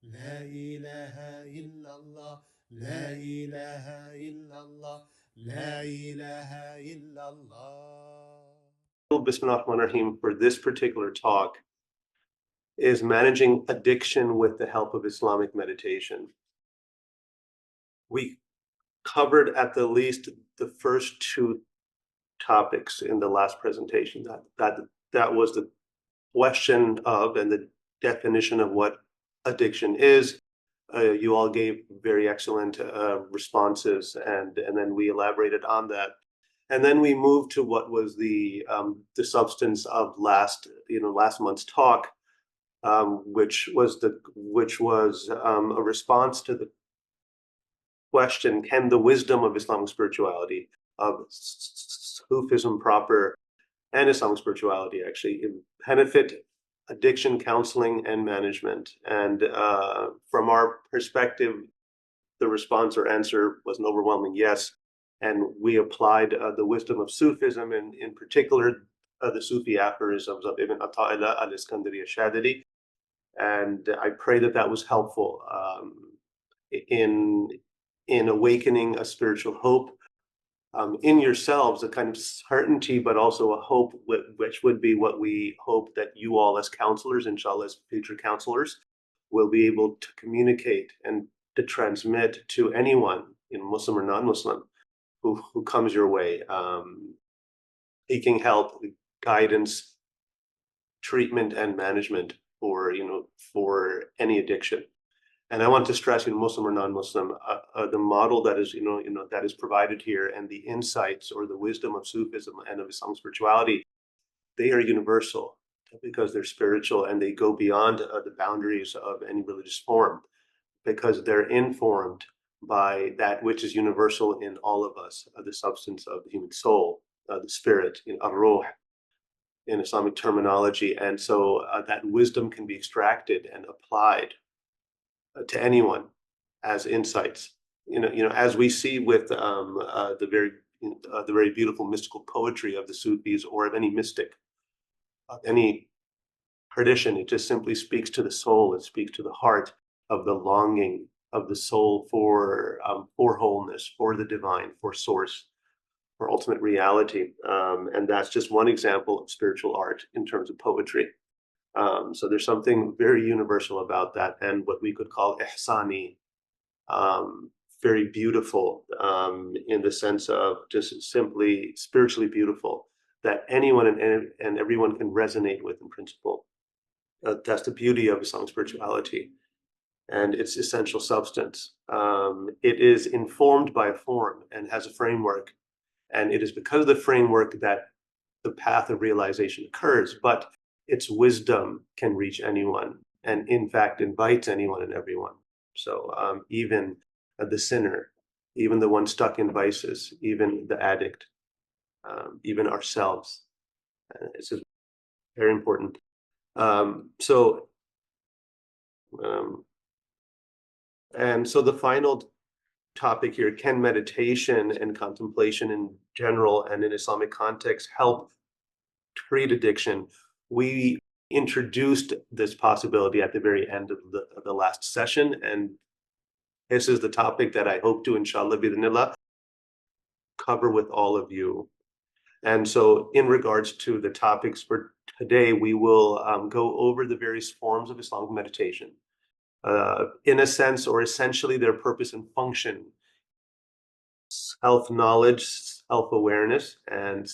لا إله إلا الله لا إله إلا الله لا إله إلا الله. Bismillah ar-Rahman ar-Rahim for this particular talk is managing addiction with the help of Islamic meditation. We covered at the least the first two topics in the last presentation. That was the question of and the definition of what addiction is. You all gave very excellent responses, and then we elaborated on that, and then we moved to what was the substance of last month's talk, which was a response to the question: can the wisdom of Islamic spirituality, of Sufism proper, and Islamic spirituality actually benefit addiction counseling and management? And from our perspective, the response or answer was an overwhelming yes. And we applied the wisdom of Sufism, and in particular, the Sufi aphorisms of Ibn Atta'illah al-Iskandari al-Shadili. And I pray that that was helpful in awakening a spiritual hope in yourselves, a kind of certainty, but also a hope, which would be what we hope that you all as counselors, inshallah, as future counselors, will be able to communicate and to transmit to anyone, Muslim or non-Muslim, who comes your way, seeking help, guidance, treatment, and management for any addiction. And I want to stress, Muslim or non-Muslim, the model that is, that is provided here, and the insights or the wisdom of Sufism and of Islamic spirituality, they are universal because they're spiritual and they go beyond the boundaries of any religious form, because they're informed by that which is universal in all of us, the substance of the human soul, the spirit, ar-ruh, in Islamic terminology. And so that wisdom can be extracted and applied to anyone as insights. As we see with the very beautiful mystical poetry of the Sufis, or of any mystic, of any tradition, it just simply speaks to the soul. It speaks to the heart of the longing of the soul for wholeness, for the divine, for source, for ultimate reality. And that's just one example of spiritual art in terms of poetry. So there's something very universal about that, and what we could call ihsani, very beautiful, in the sense of just simply spiritually beautiful, that anyone and everyone can resonate with in principle. That's the beauty of Islamic spirituality and its essential substance. It is informed by a form and has a framework, and it is because of the framework that the path of realization occurs, but its wisdom can reach anyone, and in fact invites anyone and everyone. So even the sinner, even the one stuck in vices, even the addict, even ourselves. This is very important. So the final topic here: can meditation and contemplation in general and in Islamic context help treat addiction? We introduced this possibility at the very end of the last session, and this is the topic that I hope to, inshallah, bidhnillah, cover with all of you. And so in regards to the topics for today, we will go over the various forms of Islamic meditation, in a sense, or essentially their purpose and function: self-knowledge, self-awareness, and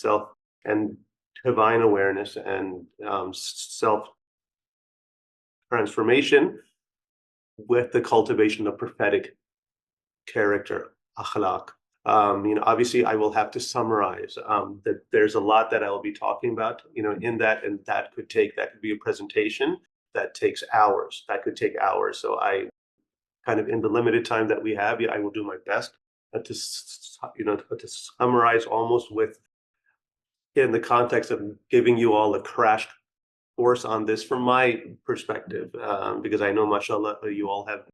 divine awareness, and self-transformation, with the cultivation of prophetic character, akhlaq. Obviously, I will have to summarize that there's a lot that I will be talking about, in that, and that could be a presentation that takes hours. That could take hours. So I kind of, in the limited time that we have, I will do my best to summarize almost in the context of giving you all a crash course on this from my perspective, because I know, mashallah, you all have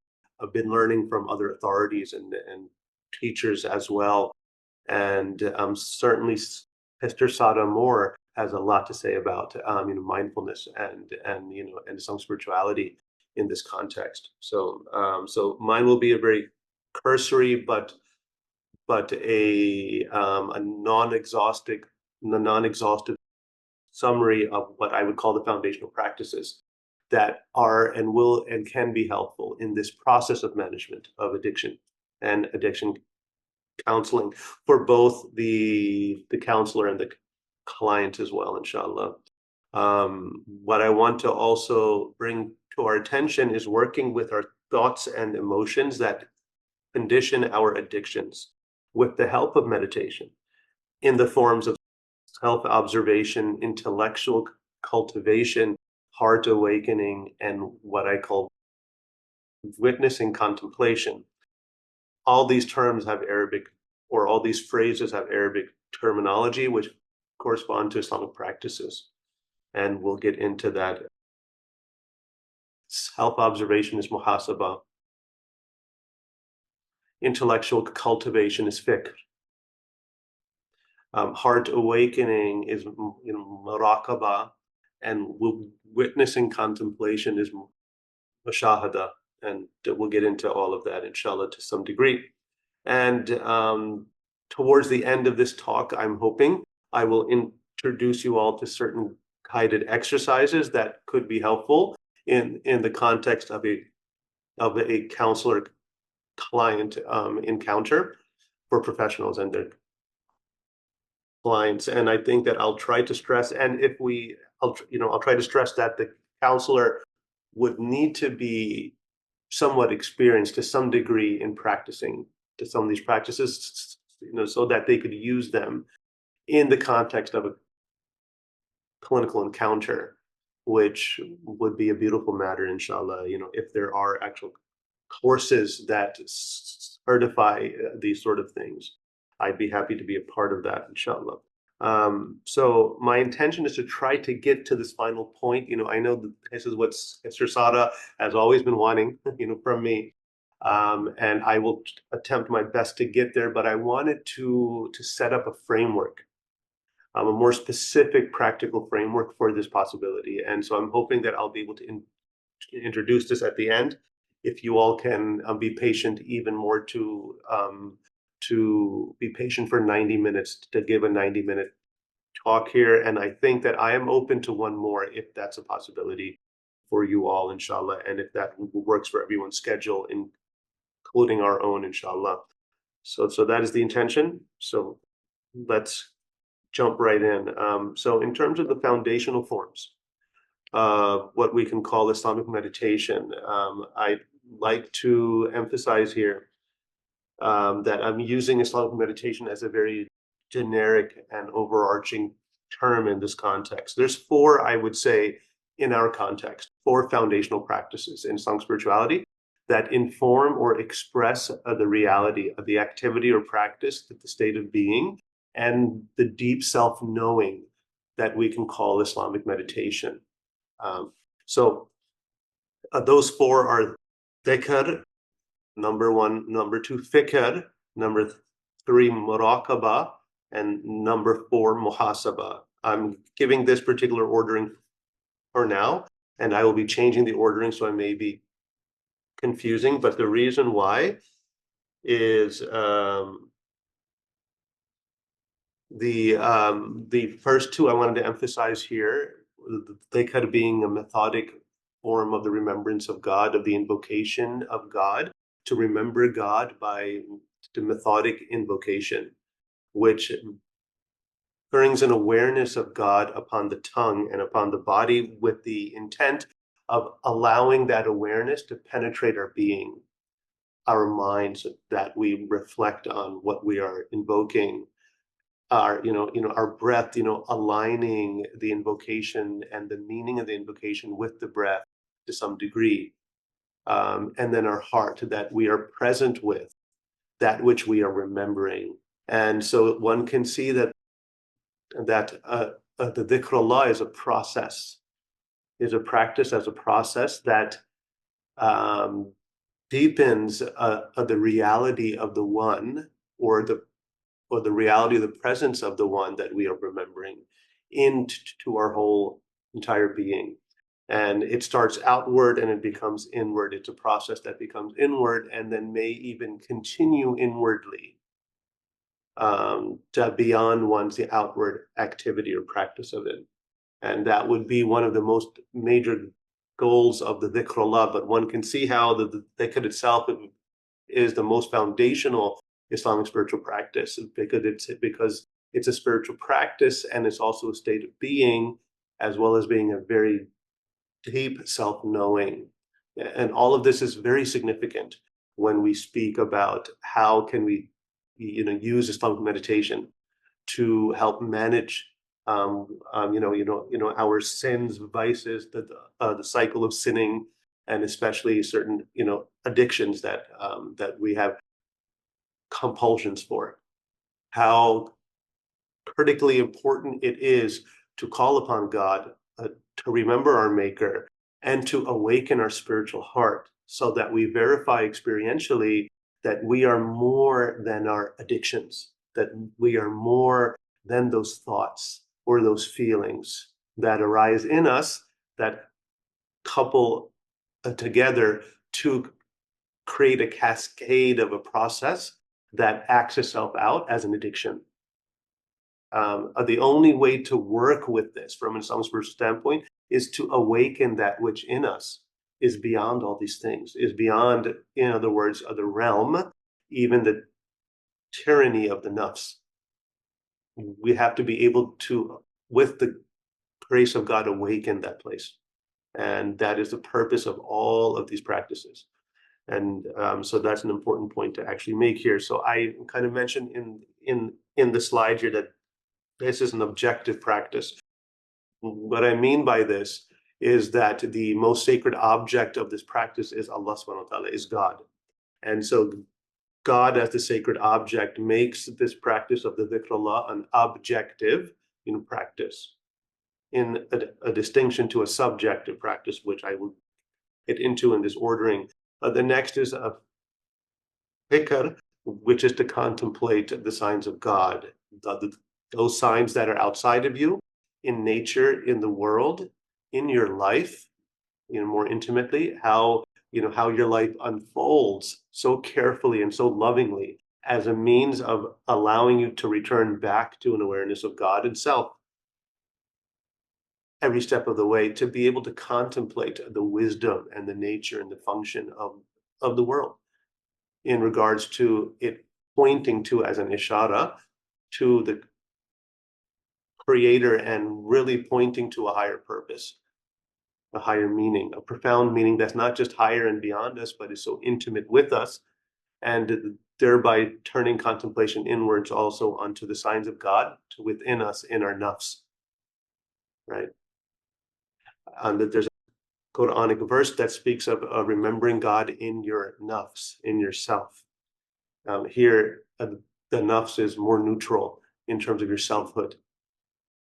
been learning from other authorities and teachers as well. And certainly Sister Sada Moore has a lot to say about mindfulness and some spirituality in this context. So mine will be a very cursory but a non-exhaustive summary of what I would call the foundational practices that are and will and can be helpful in this process of management of addiction and addiction counseling for both the counselor and the client as well, inshallah. What I want to also bring to our attention is working with our thoughts and emotions that condition our addictions with the help of meditation in the forms of self-observation, intellectual cultivation, heart awakening, and what I call witnessing contemplation. All these terms have Arabic, or all these phrases have Arabic terminology, which correspond to Islamic practices. And we'll get into that. Self-observation is muhasabah. Intellectual cultivation is fiqh. Heart awakening is muraqabah, and witnessing contemplation is mushahada, and we'll get into all of that, inshallah, to some degree. And towards the end of this talk, I'm hoping I will introduce you all to certain guided exercises that could be helpful in the context of a counselor client encounter for professionals and their clients. And I think that I'll try to stress, and I'll try to stress that the counselor would need to be somewhat experienced to some degree in practicing to some of these practices, so that they could use them in the context of a clinical encounter, which would be a beautiful matter, inshallah, if there are actual courses that certify these sort of things. I'd be happy to be a part of that, inshallah. So my intention is to try to get to this final point. I know that this is what Sister Sada has always been wanting, from me. And I will attempt my best to get there, but I wanted to set up a framework, a more specific practical framework for this possibility. And so I'm hoping that I'll be able to introduce this at the end. If you all can be patient even more to be patient for 90 minutes to give a 90-minute talk here. And I think that I am open to one more if that's a possibility for you all, inshallah, and if that works for everyone's schedule, including our own, inshallah. So that is the intention. So let's jump right in. So in terms of the foundational forms, what we can call Islamic meditation, I'd like to emphasize here that I'm using Islamic meditation as a very generic and overarching term in this context. There's four, I would say, in our context, four foundational practices in Islamic spirituality that inform or express the reality of the activity or practice, the state of being, and the deep self-knowing that we can call Islamic meditation. So those four are dhikr, number one, number two, fikr, number three, muraqabah, and number four, muhasabah. I'm giving this particular ordering for now, and I will be changing the ordering, so I may be confusing, but the reason why is the first two I wanted to emphasize here, they kind of being a methodic form of the remembrance of God, of the invocation of God, to remember God by the methodic invocation, which brings an awareness of God upon the tongue and upon the body with the intent of allowing that awareness to penetrate our being, our minds, that we reflect on what we are invoking, our breath, aligning the invocation and the meaning of the invocation with the breath to some degree. And then our heart, that we are present with that which we are remembering. And so one can see that the dhikrullah is a process, is a practice as a process that deepens the reality of the one, or the reality of the presence of the one that we are remembering into our whole entire being. And it starts outward and it becomes inward. It's a process that becomes inward and then may even continue inwardly, to beyond one's outward activity or practice of it. And that would be one of the most major goals of the dhikrullah. But one can see how the dhikr itself is the most foundational Islamic spiritual practice, because it's a spiritual practice and it's also a state of being, as well as being a very deep self-knowing. And all of this is very significant when we speak about how can we, use Islamic meditation to help manage, our sins, vices, the cycle of sinning, and especially certain, addictions that we have compulsions for. How critically important it is to call upon God, to remember our Maker, and to awaken our spiritual heart so that we verify experientially that we are more than our addictions, that we are more than those thoughts or those feelings that arise in us that couple together to create a cascade of a process that acts itself out as an addiction. The only way to work with this from an Islamic spiritual standpoint is to awaken that which in us is beyond all these things, is beyond, in other words, of the realm, even the tyranny of the nafs. We have to be able to, with the grace of God, awaken that place. And that is the purpose of all of these practices. And so that's an important point to actually make here. So I kind of mentioned in the slide here that this is an objective practice. What I mean by this is that the most sacred object of this practice is Allah subhanahu wa ta'ala, is God. And so God as the sacred object makes this practice of the dhikrullah an objective practice, in a distinction to a subjective practice, which I will get into in this ordering. The next is a fikr, which is to contemplate the signs of God, those signs that are outside of you, in nature, in the world, in your life, more intimately, how your life unfolds so carefully and so lovingly as a means of allowing you to return back to an awareness of God and self every step of the way, to be able to contemplate the wisdom and the nature and the function of the world in regards to it pointing to, as an ishara, to the creator, and really pointing to a higher purpose, a higher meaning, a profound meaning that's not just higher and beyond us, but is so intimate with us, and thereby turning contemplation inwards also onto the signs of God to within us in our nafs, right? And that there's a Quranic verse that speaks of remembering God in your nafs, in yourself. Here, the nafs is more neutral in terms of your selfhood.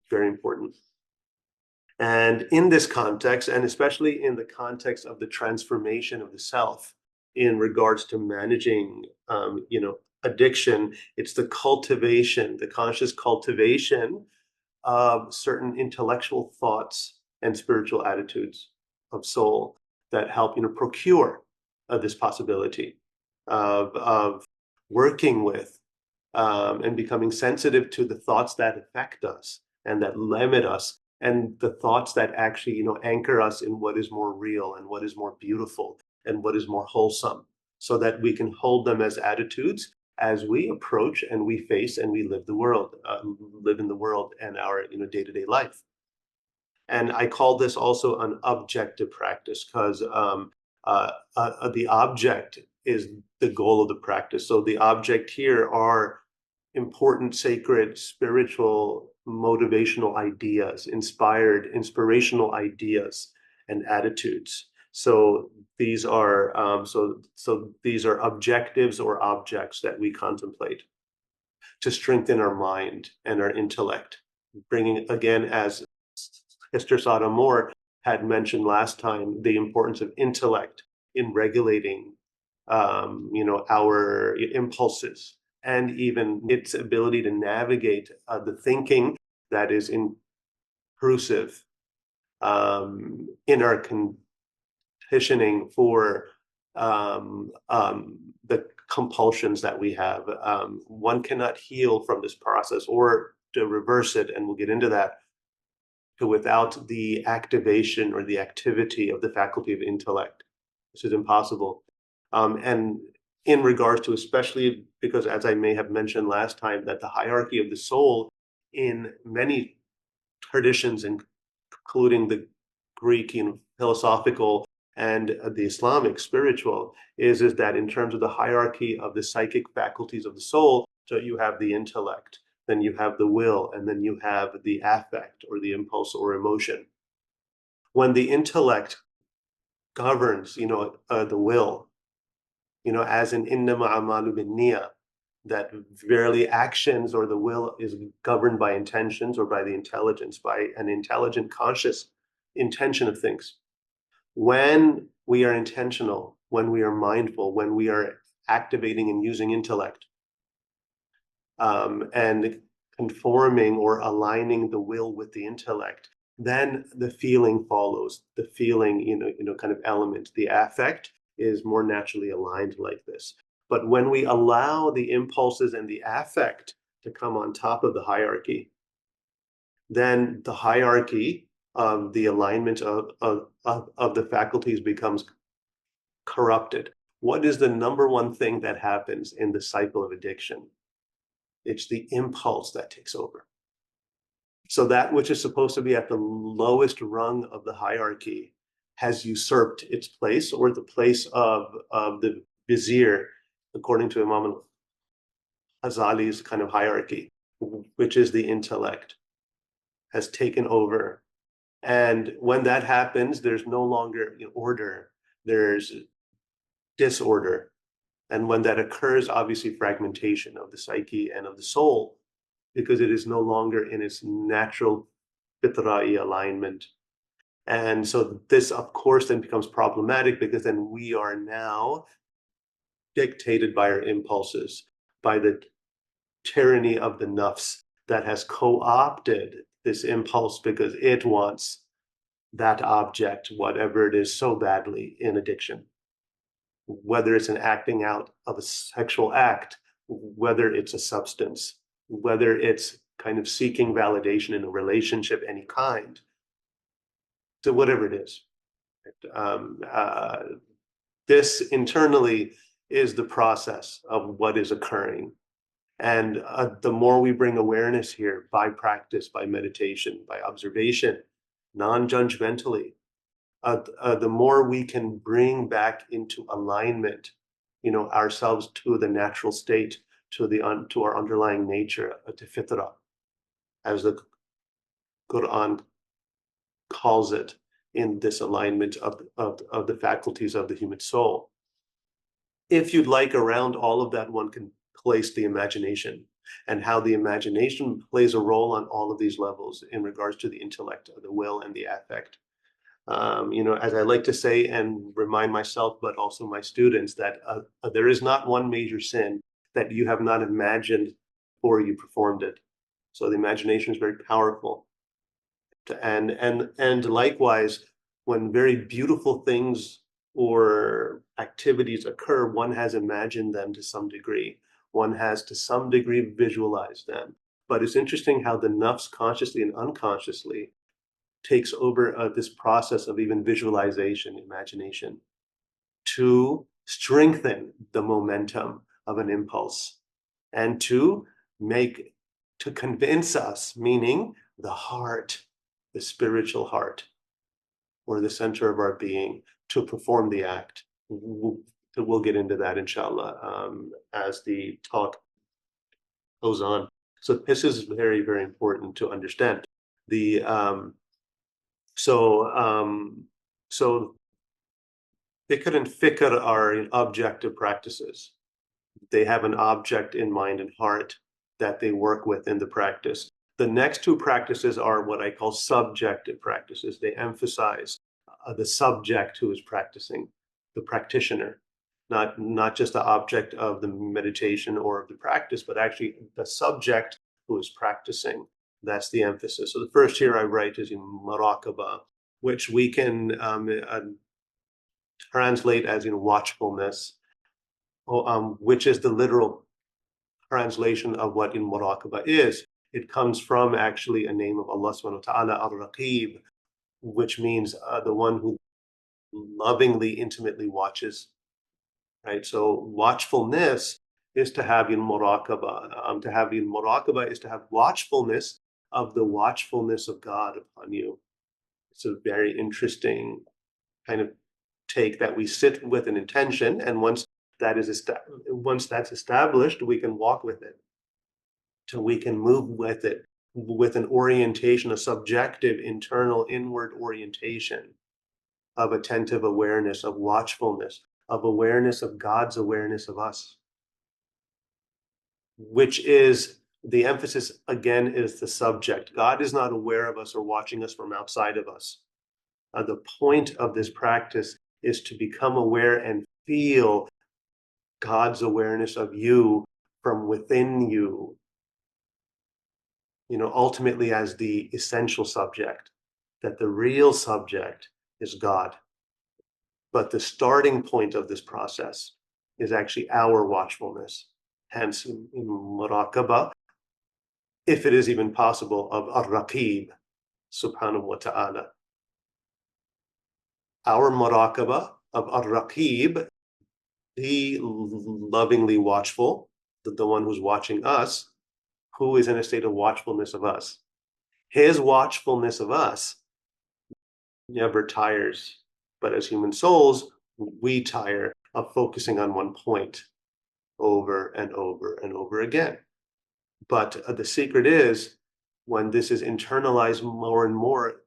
Very important. And in this context, and especially in the context of the transformation of the self in regards to managing, addiction, it's the cultivation, the conscious cultivation of certain intellectual thoughts and spiritual attitudes of soul that help, procure this possibility of working with, and becoming sensitive to the thoughts that affect us and that limit us, and the thoughts that actually, anchor us in what is more real and what is more beautiful and what is more wholesome, so that we can hold them as attitudes as we approach and we face and we live live in the world and our, day-to-day life. And I call this also an objective practice, because the object is the goal of the practice. So the object here are important, sacred, spiritual, motivational ideas, inspirational ideas and attitudes. So these are these are objectives or objects that we contemplate to strengthen our mind and our intellect, bringing, again, as Sister Sada Moore had mentioned last time, the importance of intellect in regulating, our impulses, and even its ability to navigate the thinking that is intrusive, in our conditioning for the compulsions that we have. One cannot heal from this process or to reverse it, and we'll get into that, without the activation or the activity of the faculty of intellect. This is impossible. And in regards to, especially because, as I may have mentioned last time, that the hierarchy of the soul in many traditions, including the Greek, philosophical, and the Islamic spiritual, is that in terms of the hierarchy of the psychic faculties of the soul, so you have the intellect, then you have the will, and then you have the affect or the impulse or emotion. When the intellect governs, the will, as in innama amalu bin, that verily actions or the will is governed by intentions or by the intelligence, by an intelligent, conscious intention of things. When we are intentional, when we are mindful, when we are activating and using intellect, and conforming or aligning the will with the intellect, then the feeling follows. The feeling, kind of element, the affect is more naturally aligned like this. But when we allow the impulses and the affect to come on top of the hierarchy, then the hierarchy of the alignment of the faculties becomes corrupted. What is the number one thing that happens in the cycle of addiction? It's the impulse that takes over. So that which is supposed to be at the lowest rung of the hierarchy has usurped its place, or the place of the vizier, according to Imam Ghazali's kind of hierarchy, which is the intellect, has taken over. And when that happens, there's no longer order, there's disorder. And when that occurs, obviously fragmentation of the psyche and of the soul, because it is no longer in its natural fitra'i alignment. And so this, of course, then becomes problematic, because then we are now dictated by our impulses, by the tyranny of the nafs that has co-opted this impulse because it wants that object, whatever it is, so badly in addiction. Whether it's an acting out of a sexual act, whether it's a substance, whether it's kind of seeking validation in a relationship, any kind, so whatever it is. This internally is the process of what is occurring. And the more we bring awareness here by practice, by meditation, by observation, non-judgmentally, the more we can bring back into alignment, ourselves to the natural state, to our underlying nature, to fitra, as the Quran calls it, in this alignment of the faculties of the human soul. If you'd like, around all of that, one can place the imagination, and how the imagination plays a role on all of these levels in regards to the intellect, the will, and the affect. As I like to say and remind myself, but also my students, that there is not one major sin that you have not imagined before you performed it. So the imagination is very powerful. And likewise, when very beautiful things or activities occur, one has imagined them to some degree. One has to some degree visualized them. But it's interesting how the nafs, consciously and unconsciously, takes over this process of even visualization, imagination, to strengthen the momentum of an impulse, and to convince us, meaning the heart, the spiritual heart, or the center of our being, to perform the act. We'll get into that, inshallah, as the talk goes on. So this is very, very important to understand. So fikr and fikr are objective practices. They have an object in mind and heart that they work with in the practice. The next two practices are what I call subjective practices. They emphasize the subject who is practicing, the practitioner, not just the object of the meditation or of the practice, but actually the subject who is practicing. That's the emphasis. So the first here I write is in muraqabah, which we can translate as watchfulness, which is the literal translation of what in muraqabah is. It comes from actually a name of Allah subhanahu wa ta'ala, al-Raqib, which means the one who lovingly, intimately watches, right? So watchfulness is to have in muraqabah. To have in muraqabah is to have watchfulness of the watchfulness of God upon you. It's a very interesting kind of take that we sit with an intention, and once that's established, we can walk with it. So we can move with it with an orientation, a subjective, internal, inward orientation of attentive awareness, of watchfulness, of awareness of God's awareness of us, which is the emphasis again is the subject. God is not aware of us or watching us from outside of us. The point of this practice is to become aware and feel God's awareness of you from within you, ultimately as the essential subject, that the real subject is God. But the starting point of this process is actually our watchfulness. Hence, in muraqabah, if it is even possible, of al-Raqib, subhanahu wa ta'ala. Our muraqabah of al-Raqib, the lovingly watchful, the one who's watching us, who is in a state of watchfulness of us. His watchfulness of us never tires, but as human souls, we tire of focusing on one point over and over and over again. But the secret is when this is internalized more and more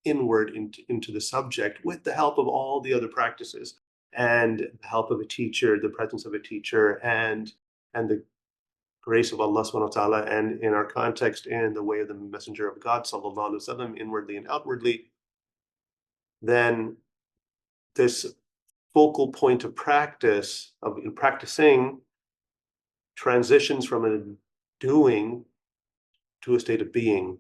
inward into the subject with the help of all the other practices and the help of a teacher, the presence of a teacher, and the grace of Allah subhanahu wa ta'ala, and in our context, in the way of the messenger of God, sallallahu alaihi wasallam, inwardly and outwardly, then this focal point of practice, of practicing, transitions from a doing to a state of being.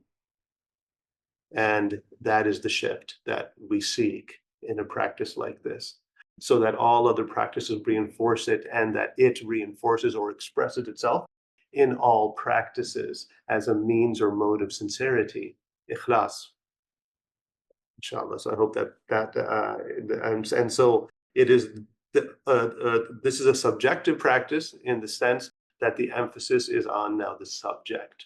And that is the shift that we seek in a practice like this, so that all other practices reinforce it, and that it reinforces or expresses itself in all practices as a means or mode of sincerity, ikhlas, inshallah. So I hope and so it is. This is a subjective practice in the sense that the emphasis is on now the subject.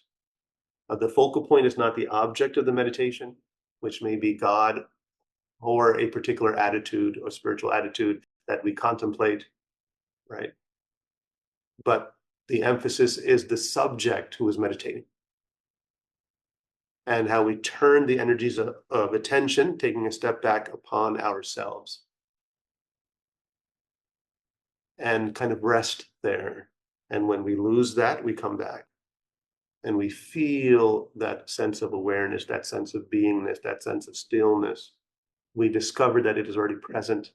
The focal point is not the object of the meditation, which may be God or a particular attitude or spiritual attitude that we contemplate, right? But the emphasis is the subject who is meditating, and how we turn the energies of attention, taking a step back upon ourselves, and kind of rest there. And when we lose that, we come back. And we feel that sense of awareness, that sense of beingness, that sense of stillness. We discover that it is already present.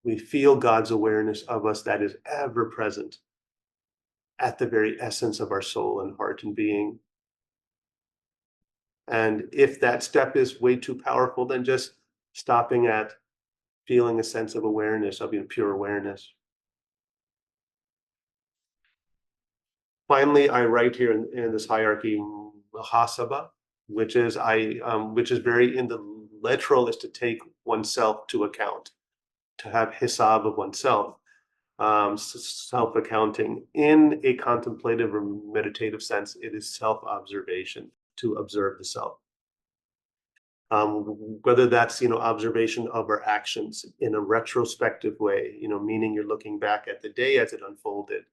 We feel God's awareness of us that is ever present at the very essence of our soul and heart and being. And if that step is way too powerful, then just stopping at feeling a sense of awareness, of pure awareness. Finally, I write here in this hierarchy, muhasaba, which is very in the literal, is to take oneself to account, to have hisab of oneself, self-accounting. In a contemplative or meditative sense, it is self-observation, to observe the self. Whether that's observation of our actions in a retrospective way, meaning you're looking back at the day as it unfolded,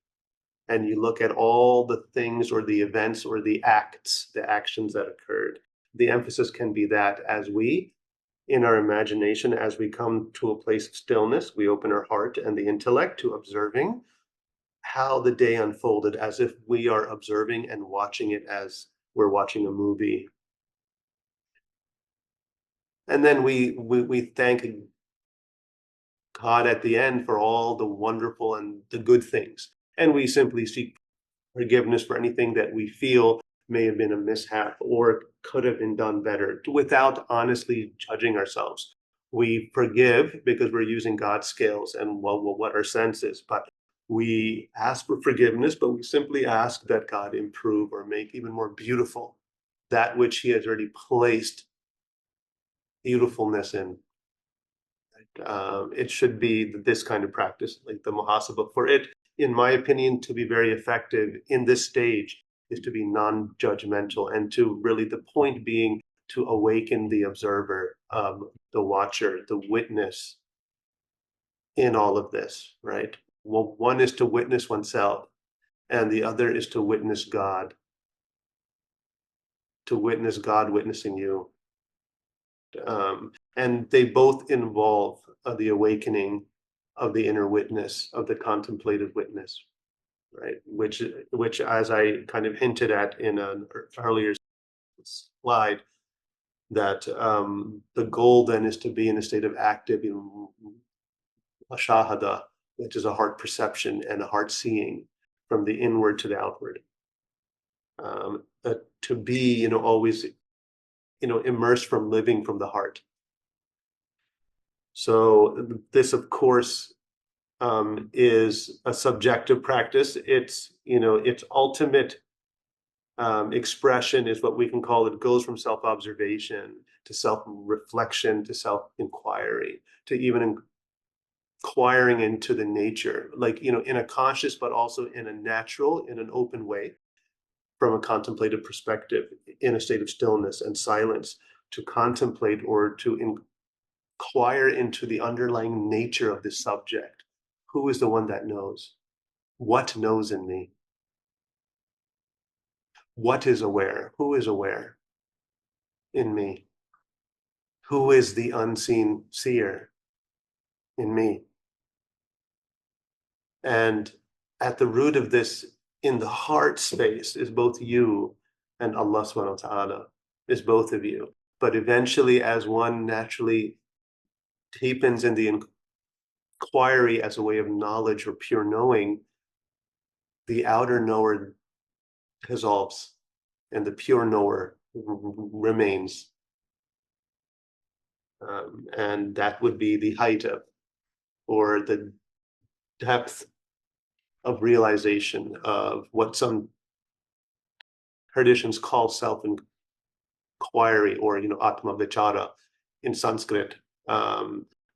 and you look at all the things or the events or the acts, the actions that occurred. The emphasis can be that as we, in our imagination, as we come to a place of stillness, we open our heart and the intellect to observing how the day unfolded, as if we are observing and watching it as we're watching a movie. And then we thank God at the end for all the wonderful and the good things. And we simply seek forgiveness for anything that we feel may have been a mishap or could have been done better without honestly judging ourselves. We forgive because we're using God's scales and what our sense is, but we ask for forgiveness, but we simply ask that God improve or make even more beautiful that which He has already placed beautifulness in. It should be this kind of practice, like the muhasabah. For it, in my opinion, to be very effective in this stage is to be non-judgmental and to really the point being to awaken the observer, the watcher, the witness in all of this, right? Well, one is to witness oneself, and the other is to witness God witnessing you. And they both involve the awakening of the inner witness, of the contemplative witness, right? Which, as I kind of hinted at in an earlier slide, that the goal then is to be in a state of active shahada, which is a heart perception and a heart seeing from the inward to the outward. To be, always, immersed from living from the heart. So this, of course, is a subjective practice. Its ultimate expression is what we can call it goes from self-observation to self-reflection to self-inquiry to even inquiring into the nature, like, in a conscious but also in a natural, in an open way, from a contemplative perspective, in a state of stillness and silence, to contemplate or to inquire into the underlying nature of this subject. Who is the one that knows? What knows in me? What is aware? Who is aware in me? Who is the unseen seer in me? And at the root of this, in the heart space, is both you and Allah subhanahu wa ta'ala, is both of you. But eventually, as one naturally deepens in the inquiry as a way of knowledge or pure knowing, the outer knower dissolves and the pure knower remains. And that would be the height of, or the depth of realization of what some traditions call self-inquiry, or atma vichara in Sanskrit,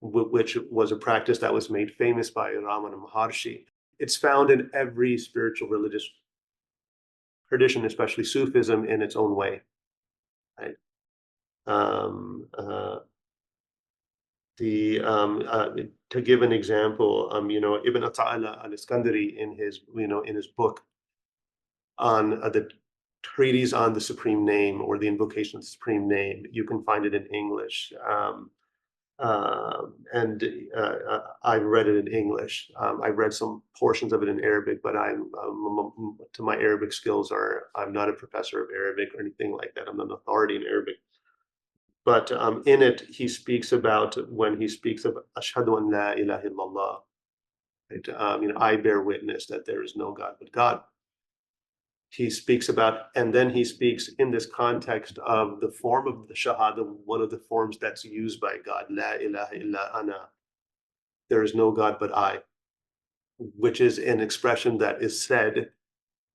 which was a practice that was made famous by Ramana Maharshi. It's found in every spiritual religious tradition, especially Sufism, in its own way. Right? To give an example, Ibn Ata'illah al-Iskandari in his book on the treatise on the supreme name, or the invocation of the supreme name, you can find it in English. And I've read it in English. I've read some portions of it in Arabic, but to my Arabic skills I'm not a professor of Arabic or anything like that. I'm not an authority in Arabic. But in it, he speaks about, when he speaks of Ashhadu an la ilaha illallah, right? I bear witness that there is no God but God. He speaks about, and then he speaks in this context of the form of the Shahada, one of the forms that's used by God, La ilaha illa ana, there is no God but I, which is an expression that is said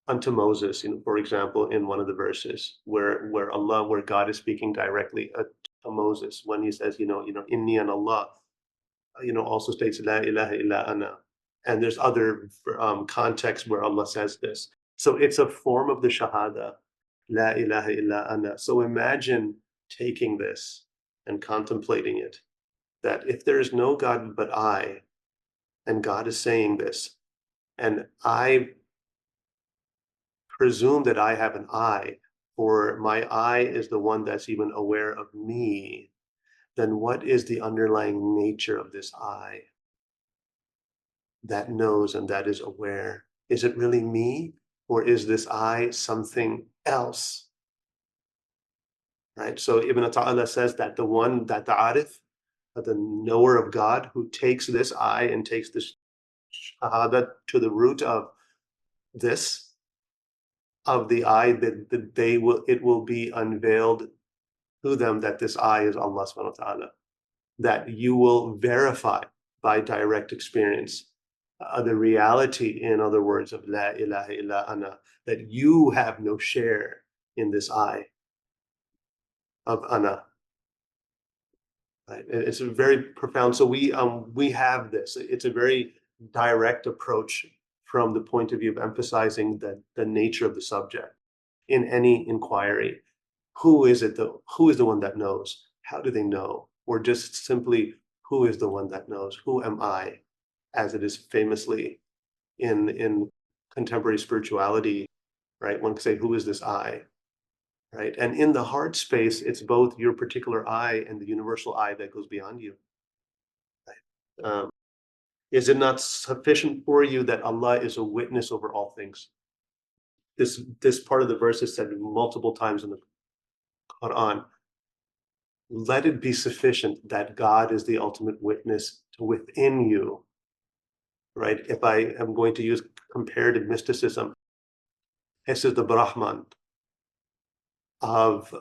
unto Moses, for example, in one of the verses where God is speaking directly to Moses, when he says, Inni an Allah, also states La ilaha illa ana. And there's other contexts where Allah says this. So it's a form of the Shahada, La ilaha illa ana. So imagine taking this and contemplating it, that if there is no God but I, and God is saying this, and I presume that I have an I, or my I is the one that's even aware of me, then what is the underlying nature of this I that knows and that is aware? Is it really me, or is this I something else? Right? So Ibn Ata'illah says that the arif, the knower of God, who takes this I and takes this shahada to the root of this of the I, that it will be unveiled to them that this I is Allah subhanahu wa ta'ala, that you will verify by direct experience the reality, in other words, of La ilaha illa ana, that you have no share in this I of ana. Right? It's a very profound. So we have this. It's a very direct approach from the point of view of emphasizing the nature of the subject in any inquiry. Who is it? Who is the one that knows? How do they know? Or just simply, who is the one that knows? Who am I? As it is famously in contemporary spirituality, right? One can say, who is this I? Right? And in the heart space, it's both your particular I and the universal I that goes beyond you. Right? Is it not sufficient for you that Allah is a witness over all things? This part of the verse is said multiple times in the Quran. Let it be sufficient that God is the ultimate witness to within you. Right? If I am going to use comparative mysticism, this is the Brahman of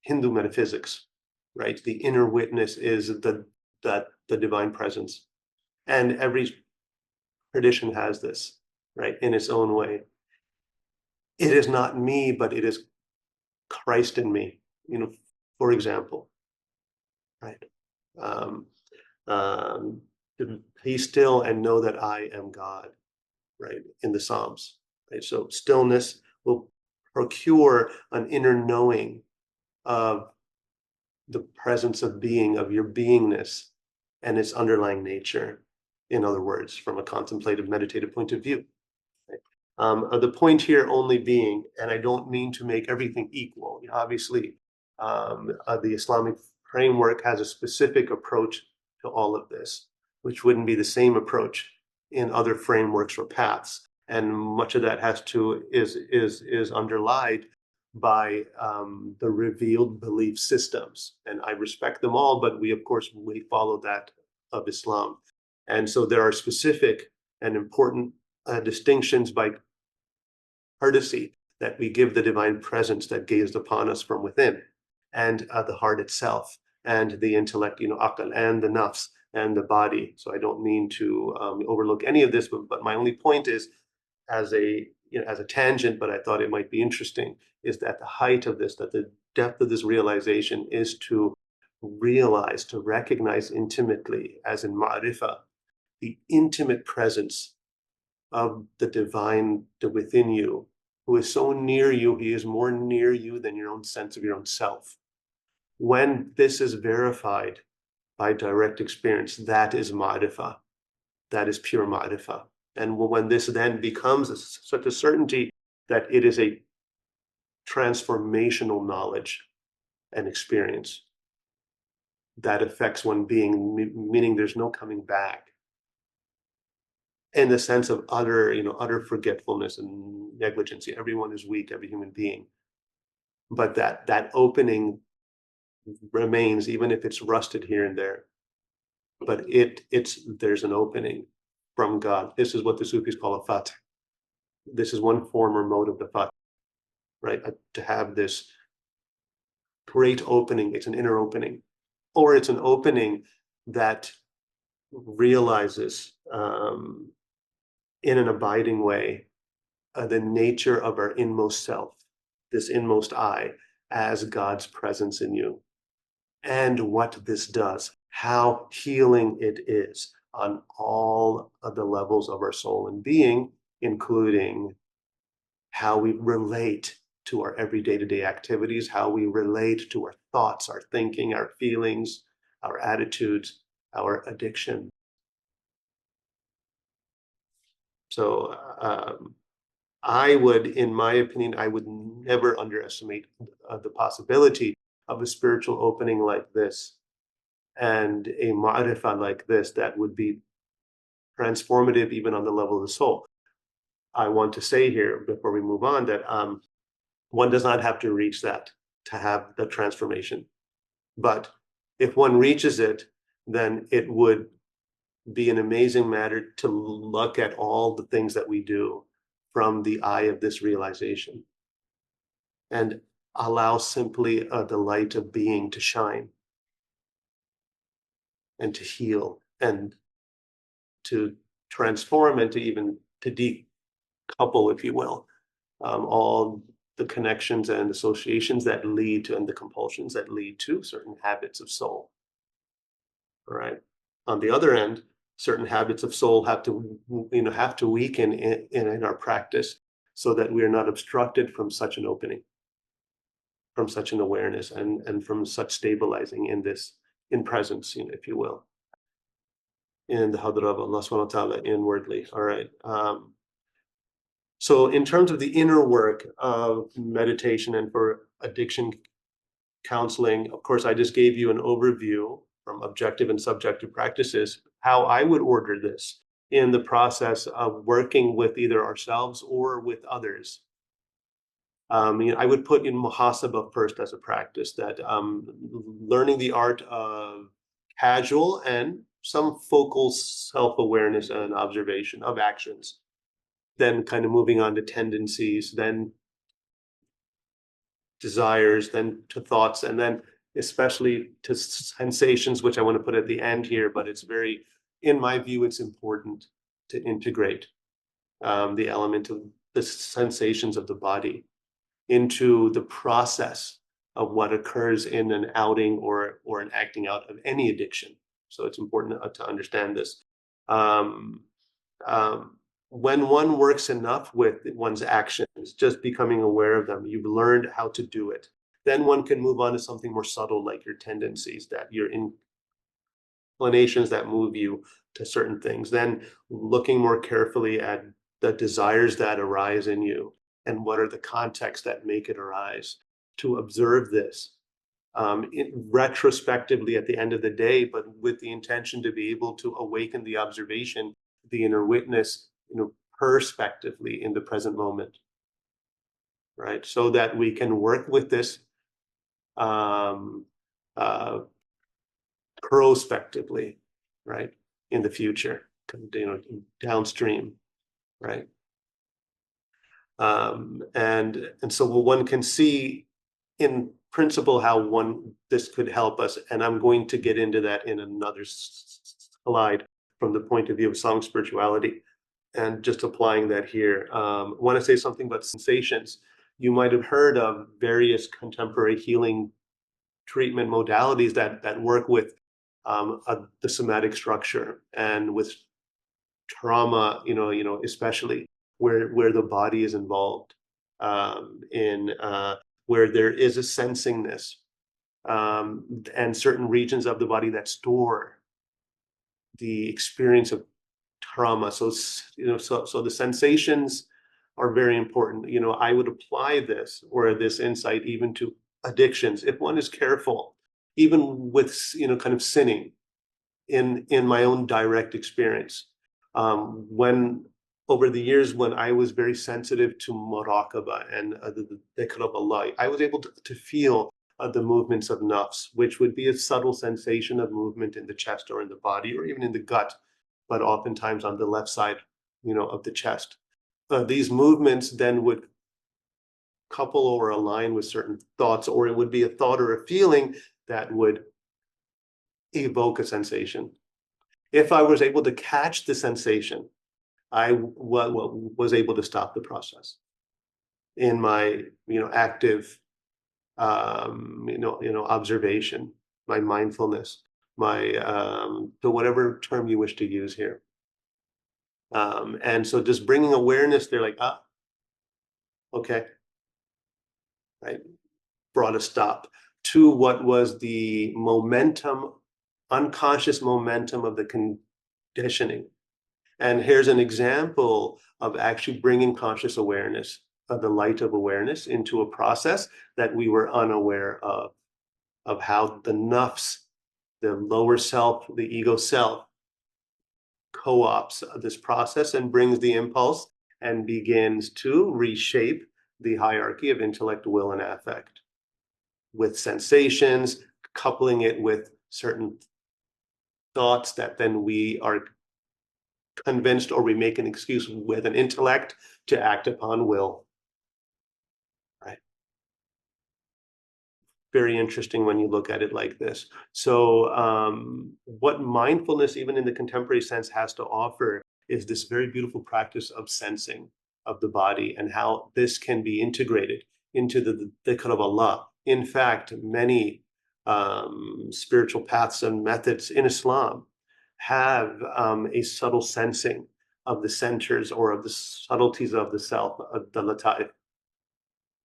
Hindu metaphysics, right? The inner witness is the divine presence, and every tradition has this, right, in its own way. It is not me, but it is Christ in me. For example, right? Um, um, Be still and know that I am God, right? In the Psalms, right? So stillness will procure an inner knowing of the presence of being, of your beingness and its underlying nature. In other words, from a contemplative, meditative point of view. The point here only being, and I don't mean to make everything equal. Obviously, the Islamic framework has a specific approach to all of this, which wouldn't be the same approach in other frameworks or paths. And much of that is underlied by the revealed belief systems. And I respect them all, but we follow that of Islam. And so there are specific and important distinctions by courtesy that we give the divine presence that gazed upon us from within, and the heart itself, and the intellect, akal, and the nafs, and the body. So I don't mean to overlook any of this, but my only point is, as a tangent, but I thought it might be interesting, is that the height of this, that the depth of this realization is to realize, to recognize intimately, as in ma'rifah, the intimate presence of the divine within you, who is so near you, he is more near you than your own sense of your own self. When this is verified by direct experience, that is ma'rifah, that is pure ma'rifah. And when this then becomes such a certainty that it is a transformational knowledge and experience that affects one being, meaning there's no coming back, in the sense of utter forgetfulness and negligence. Everyone is weak, every human being. But that opening remains, even if it's rusted here and there. But there's an opening from God. This is what the Sufis call a fath. This is one form or mode of the fath, right? To have this great opening. It's an inner opening, or it's an opening that realizes in an abiding way the nature of our inmost self, this inmost I, as God's presence in you, and what this does, how healing it is on all of the levels of our soul and being, including how we relate to our everyday to-day activities, how we relate to our thoughts, our thinking, our feelings, our attitudes, our addiction. So in my opinion, I would never underestimate the possibility of a spiritual opening like this and a ma'rifah like this that would be transformative even on the level of the soul. I want to say here, before we move on, that one does not have to reach that to have the transformation. But if one reaches it, then it would be an amazing matter to look at all the things that we do from the eye of this realization and allow simply the light of being to shine and to heal and to transform and to even to decouple, if you will, all the connections and associations that lead to and the compulsions that lead to certain habits of soul. All right. On the other end, certain habits of soul have to weaken in our practice so that we are not obstructed from such an opening, from such an awareness, and from such stabilizing in presence, if you will, in the Hudur of Allah subhanahu wa ta'ala inwardly. All right. So in terms of the inner work of meditation and for addiction counseling, of course, I just gave you an overview from objective and subjective practices, how I would order this in the process of working with either ourselves or with others. I would put in muhasaba first as a practice, that learning the art of casual and some focal self-awareness and observation of actions, then kind of moving on to tendencies, then desires, then to thoughts, and then especially to sensations, which I want to put at the end here, but it's very, in my view, it's important to integrate the element of the sensations of the body into the process of what occurs in an outing or an acting out of any addiction. So it's important to understand this. Um, when one works enough with one's actions, just becoming aware of them, you've learned how to do it. Then one can move on to something more subtle, like your tendencies, that your inclinations that move you to certain things. Then looking more carefully at the desires that arise in you and what are the contexts that make it arise, to observe this retrospectively at the end of the day, but with the intention to be able to awaken the observation, the inner witness, perspectively in the present moment, right? So that we can work with this um, uh, prospectively, right, in the future, downstream, right? And so one can see in principle how this could help us, and I'm going to get into that in another slide from the point of view of song spirituality, and just applying that here. I want to say something about sensations. You might have heard of various contemporary healing treatment modalities that work with the somatic structure and with trauma, especially where the body is involved, in where there is a sensingness, and certain regions of the body that store the experience of trauma. So so the sensations are very important. I would apply this or this insight even to addictions if one is careful, even with kind of sinning in my own direct experience. When over the years, when I was very sensitive to muraqabah and the dhikr of Allah, I was able to feel the movements of nafs, which would be a subtle sensation of movement in the chest or in the body or even in the gut, but oftentimes on the left side, of the chest. These movements then would couple or align with certain thoughts, or it would be a thought or a feeling that would evoke a sensation. If I was able to catch the sensation, I was able to stop the process in my active observation, my mindfulness, my so whatever term you wish to use here. And so just bringing awareness, they're like, okay, right, brought a stop to what was the momentum, unconscious momentum of the conditioning. And here's an example of actually bringing conscious awareness, of the light of awareness, into a process that we were unaware of how the nafs, the lower self, the ego self, co-ops this process and brings the impulse and begins to reshape the hierarchy of intellect, will, and affect with sensations, coupling it with certain thoughts that then we are convinced or we make an excuse with an intellect to act upon will. Right. Very interesting when you look at it like this. So, what mindfulness, even in the contemporary sense, has to offer is this very beautiful practice of sensing of the body and how this can be integrated into the dhikr of Allah. In fact, many spiritual paths and methods in Islam have a subtle sensing of the centers or of the subtleties of the self, the lata'if,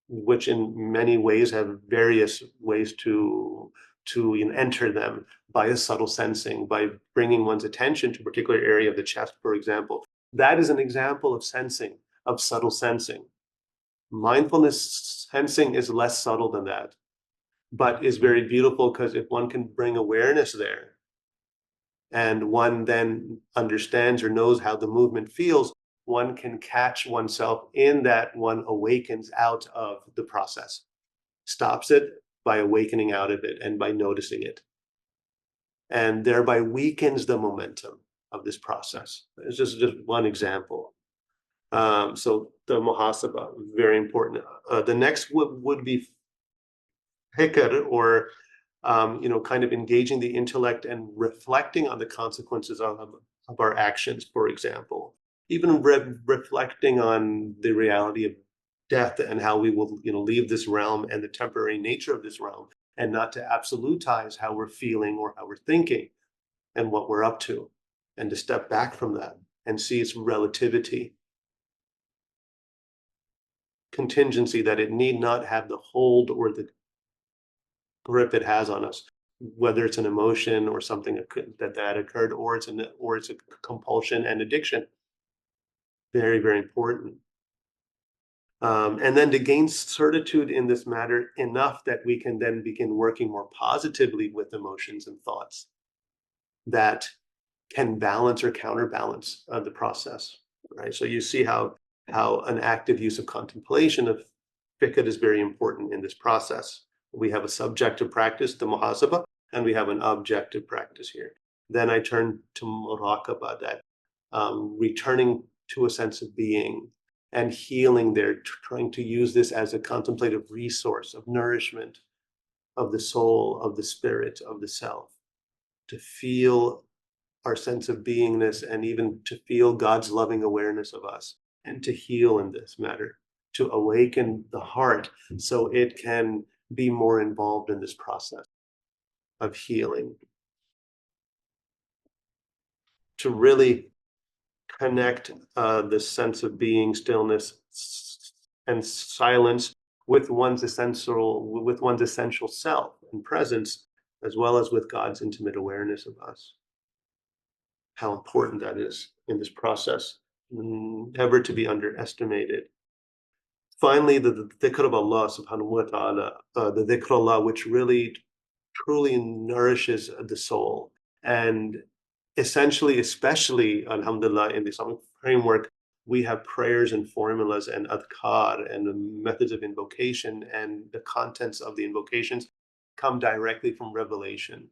which in many ways have various ways to enter them by a subtle sensing, by bringing one's attention to a particular area of the chest, for example. That is an example of sensing, of subtle sensing. Mindfulness sensing is less subtle than that, but is very beautiful because if one can bring awareness there and one then understands or knows how the movement feels, one can catch oneself in that, one awakens out of the process, stops it by awakening out of it and by noticing it, and thereby weakens the momentum of this process. It's just one example. So the muhasaba, very important. The next would be fikr, or kind of engaging the intellect and reflecting on the consequences of our actions, for example. Even reflecting on the reality of death and how we will, leave this realm and the temporary nature of this realm, and not to absolutize how we're feeling or how we're thinking and what we're up to, and to step back from that and see its relativity, contingency, that it need not have the hold or the grip it has on us, whether it's an emotion or something that occurred, or it's a compulsion and addiction. Very, very important. And then to gain certitude in this matter enough that we can then begin working more positively with emotions and thoughts that can balance or counterbalance the process, right? So you see how an active use of contemplation of fiqh is very important in this process. We have a subjective practice, the muhasaba, and we have an objective practice here. Then I turn to muraqabah, that returning to a sense of being and healing there, trying to use this as a contemplative resource of nourishment of the soul, of the spirit, of the self, to feel our sense of beingness and even to feel God's loving awareness of us, and to heal in this matter, to awaken the heart so it can be more involved in this process of healing, to really connect the sense of being, stillness, and silence with one's essential self and presence, as well as with God's intimate awareness of us. How important that is in this process, never to be underestimated. Finally, the dhikr of Allah subhanahu wa ta'ala, the dhikr of Allah, which really truly nourishes the soul. And essentially, especially, alhamdulillah, in the Islamic framework, we have prayers and formulas and adhkar and the methods of invocation, and the contents of the invocations come directly from revelation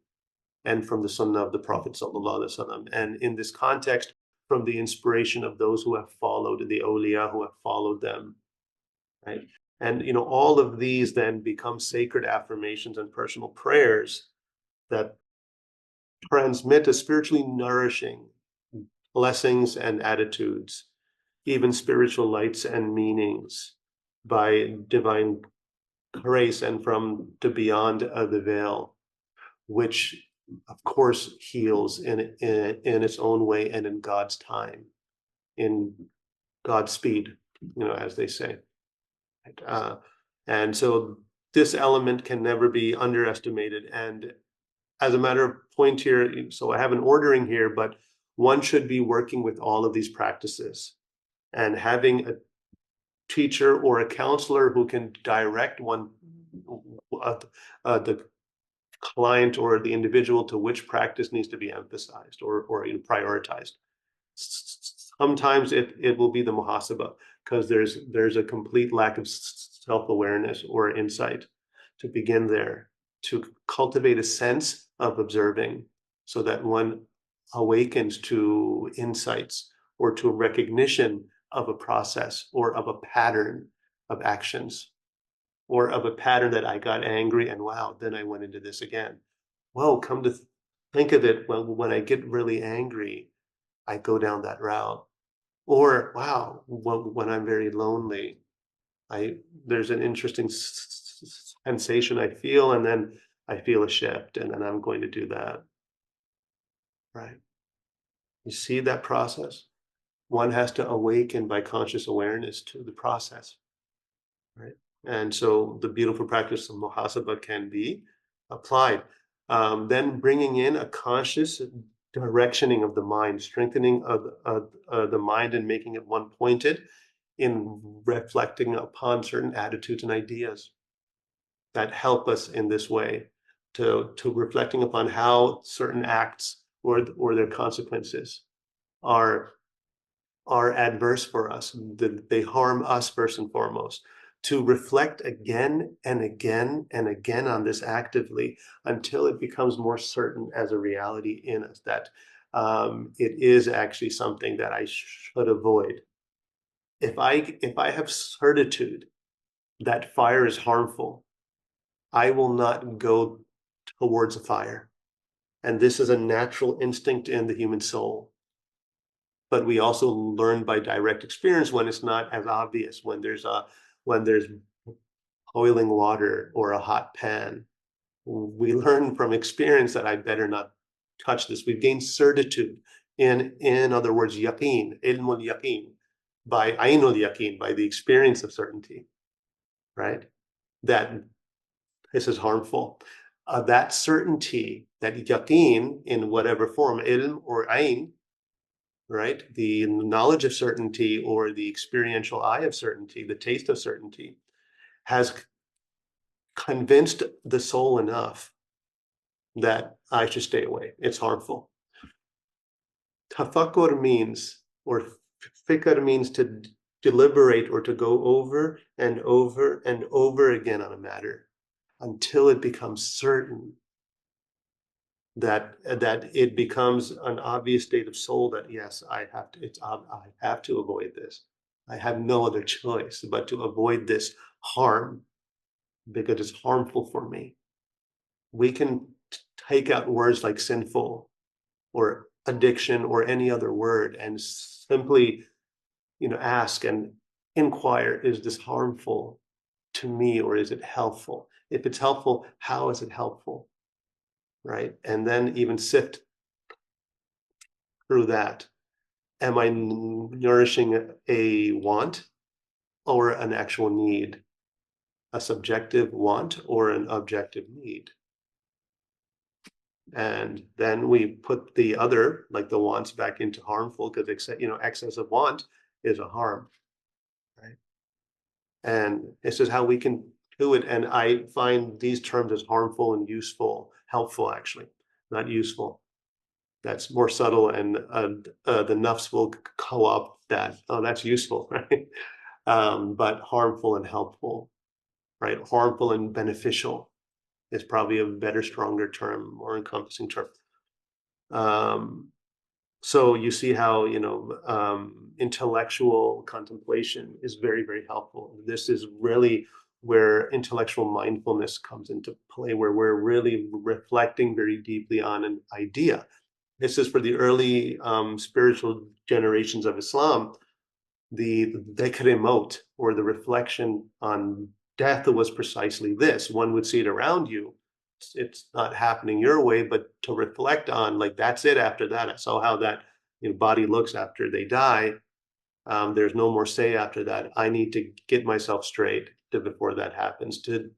and from the sunnah of the Prophet sallallahu alaihi wasallam. And in this context, from the inspiration of those who have followed, the awliya who have followed them, right? And all of these then become sacred affirmations and personal prayers that transmit a spiritually nourishing blessings and attitudes, even spiritual lights and meanings, by divine grace and from the beyond the veil, which of course heals in its own way and in God's time, in God's speed, as they say. And so this element can never be underestimated. And as a matter of point here, so I have an ordering here, but one should be working with all of these practices and having a teacher or a counselor who can direct the client or the individual to which practice needs to be emphasized or prioritized. Sometimes it will be the muhasaba, because there's a complete lack of self-awareness or insight. To begin there, to cultivate a sense of observing, so that one awakens to insights or to a recognition of a process or of a pattern of actions or of a pattern that I got angry and wow, then I went into this again. Well, come to think of it, when I get really angry, I go down that route. Or wow, when I'm very lonely, I there's an interesting sensation I feel, and then I feel a shift, and then I'm going to do that. Right? You see that process? One has to awaken by conscious awareness to the process, right? And so the beautiful practice of muhasaba can be applied. Then bringing in a conscious directioning of the mind, strengthening of the mind and making it one pointed in reflecting upon certain attitudes and ideas that help us in this way to reflecting upon how certain acts or their consequences are are adverse for us, that they harm us first and foremost, to reflect again and again and again on this actively until it becomes more certain as a reality in us that it is actually something that I should avoid. If I have certitude that fire is harmful, I will not go towards a fire. And this is a natural instinct in the human soul. But we also learn by direct experience when it's not as obvious, when there's boiling water or a hot pan. We learn from experience that I better not touch this. We've gained certitude in other words, yaqeen, ilmul yaqeen, by ainul yaqeen, by the experience of certainty, right? That this is harmful. That certainty, that yaqeen in whatever form, ilm or ain, right? The knowledge of certainty or the experiential eye of certainty, the taste of certainty, has convinced the soul enough that I should stay away. It's harmful. Tafakkur means, or fikr means to deliberate or to go over and over and over again on a matter until it becomes certain that it becomes an obvious state of soul that yes, I have to avoid this. I have no other choice but to avoid this harm because it's harmful for me. We can take out words like sinful or addiction or any other word and simply, ask and inquire, is this harmful to me or is it helpful? If it's helpful, how is it helpful? Right? And then even sift through that. Am I nourishing a want or an actual need? A subjective want or an objective need? And then we put the other, like the wants, back into harmful because excessive want is a harm, right? And this is how we can do it. And I find these terms as harmful and useful, helpful actually, not useful. That's more subtle, and the Nafs will co-opt that. Oh, that's useful, right? But harmful and helpful, right? Harmful and beneficial is probably a better, stronger term, more encompassing term. So you see how intellectual contemplation is very, very helpful. This is really where intellectual mindfulness comes into play, where we're really reflecting very deeply on an idea. This is for the early spiritual generations of Islam. The remote or the reflection on death was precisely this. One would see it around you. It's not happening your way, but to reflect on, like, that's it after that. I saw how that body looks after they die. There's no more say after that. I need to get myself straight before that happens, to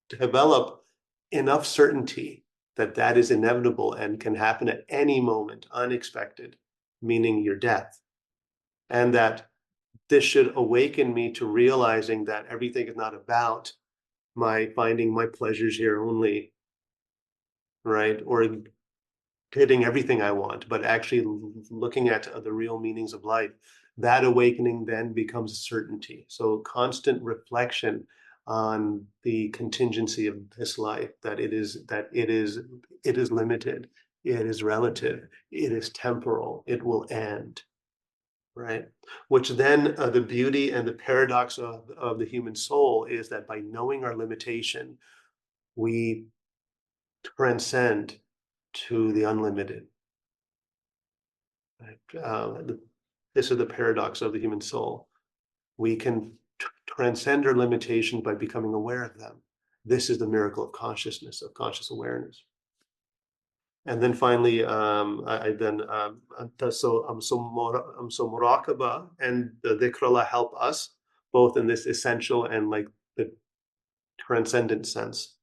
develop enough certainty that that is inevitable and can happen at any moment, unexpected, meaning your death. And that this should awaken me to realizing that everything is not about my finding my pleasures here only, right? Or getting everything I want, but actually looking at the real meanings of life. That awakening then becomes certainty. So constant reflection on the contingency of this life, that it is limited, it is relative, it is temporal, it will end, right? Which then the beauty and the paradox of the human soul is that by knowing our limitation, we transcend to the unlimited. Right? This is the paradox of the human soul. We can transcend our limitations by becoming aware of them. This is the miracle of consciousness, of conscious awareness. And then finally, I then so muraqaba and the dhikrullah help us both in this essential and like the transcendent sense,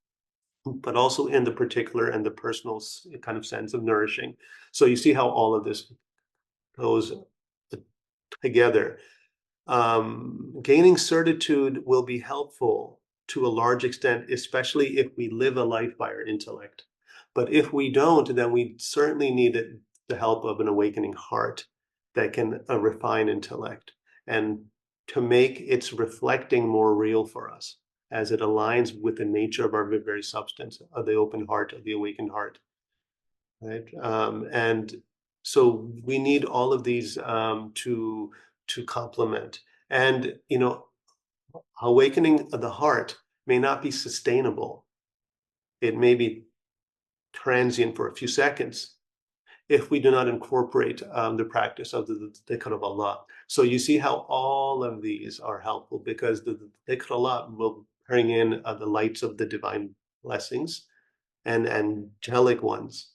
but also in the particular and the personal kind of sense of nourishing. So you see how all of this goes together. Gaining certitude will be helpful to a large extent, especially if we live a life by our intellect. But if we don't, then we certainly need the help of an awakening heart that can refine intellect and to make its reflecting more real for us as it aligns with the nature of our very substance, of the open heart, of the awakened heart. Right? And so we need all of these to complement. And awakening of the heart may not be sustainable. It may be transient for a few seconds if we do not incorporate the practice of the dhikr of Allah. So you see how all of these are helpful because the dhikr Allah will bring in the lights of the divine blessings and angelic ones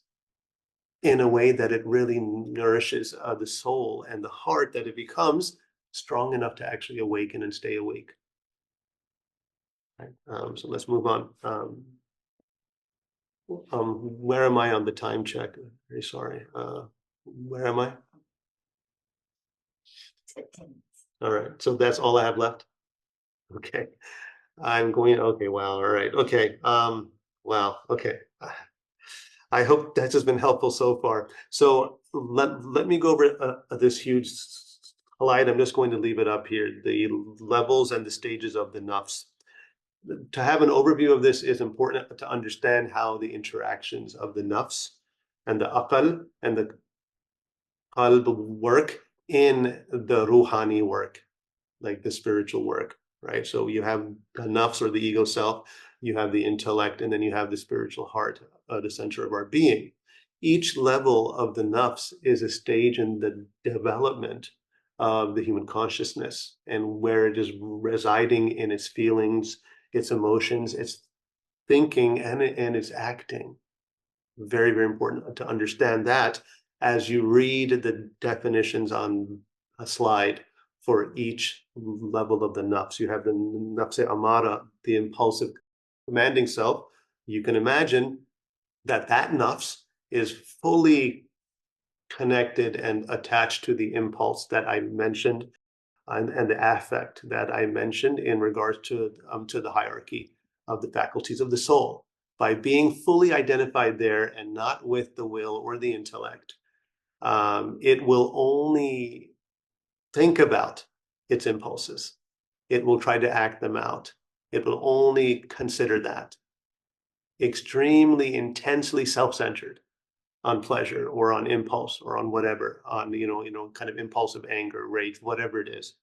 in a way that it really nourishes the soul and the heart, that it becomes strong enough to actually awaken and stay awake. Right? So let's move on. Where am I on the time check? Very sorry. Where am I? All right. So that's all I have left. Okay. Okay. Wow. All right. Okay. Wow. Okay. I hope that has been helpful so far. So let me go over this huge slide. I'm just going to leave it up here, the levels and the stages of the nafs. To have an overview of this is important to understand how the interactions of the nafs and the aqal and the qalb work in the ruhani work, like the spiritual work, right? So you have the nafs or the ego self, you have the intellect, and then you have the spiritual heart, the center of our being. Each level of the nafs is a stage in the development of the human consciousness and where it is residing in its feelings, its emotions, its thinking, and its acting. Very, very important to understand that as you read the definitions on a slide for each level of the nafs. You have the nafs amara, the impulsive commanding self. You can imagine that nafs is fully connected and attached to the impulse that I mentioned and the affect that I mentioned in regards to the hierarchy of the faculties of the soul. By being fully identified there and not with the will or the intellect, it will only think about its impulses. It will try to act them out. It will only consider that. Extremely intensely self-centered on pleasure or on impulse or on whatever, on kind of impulsive anger, rage, whatever it is,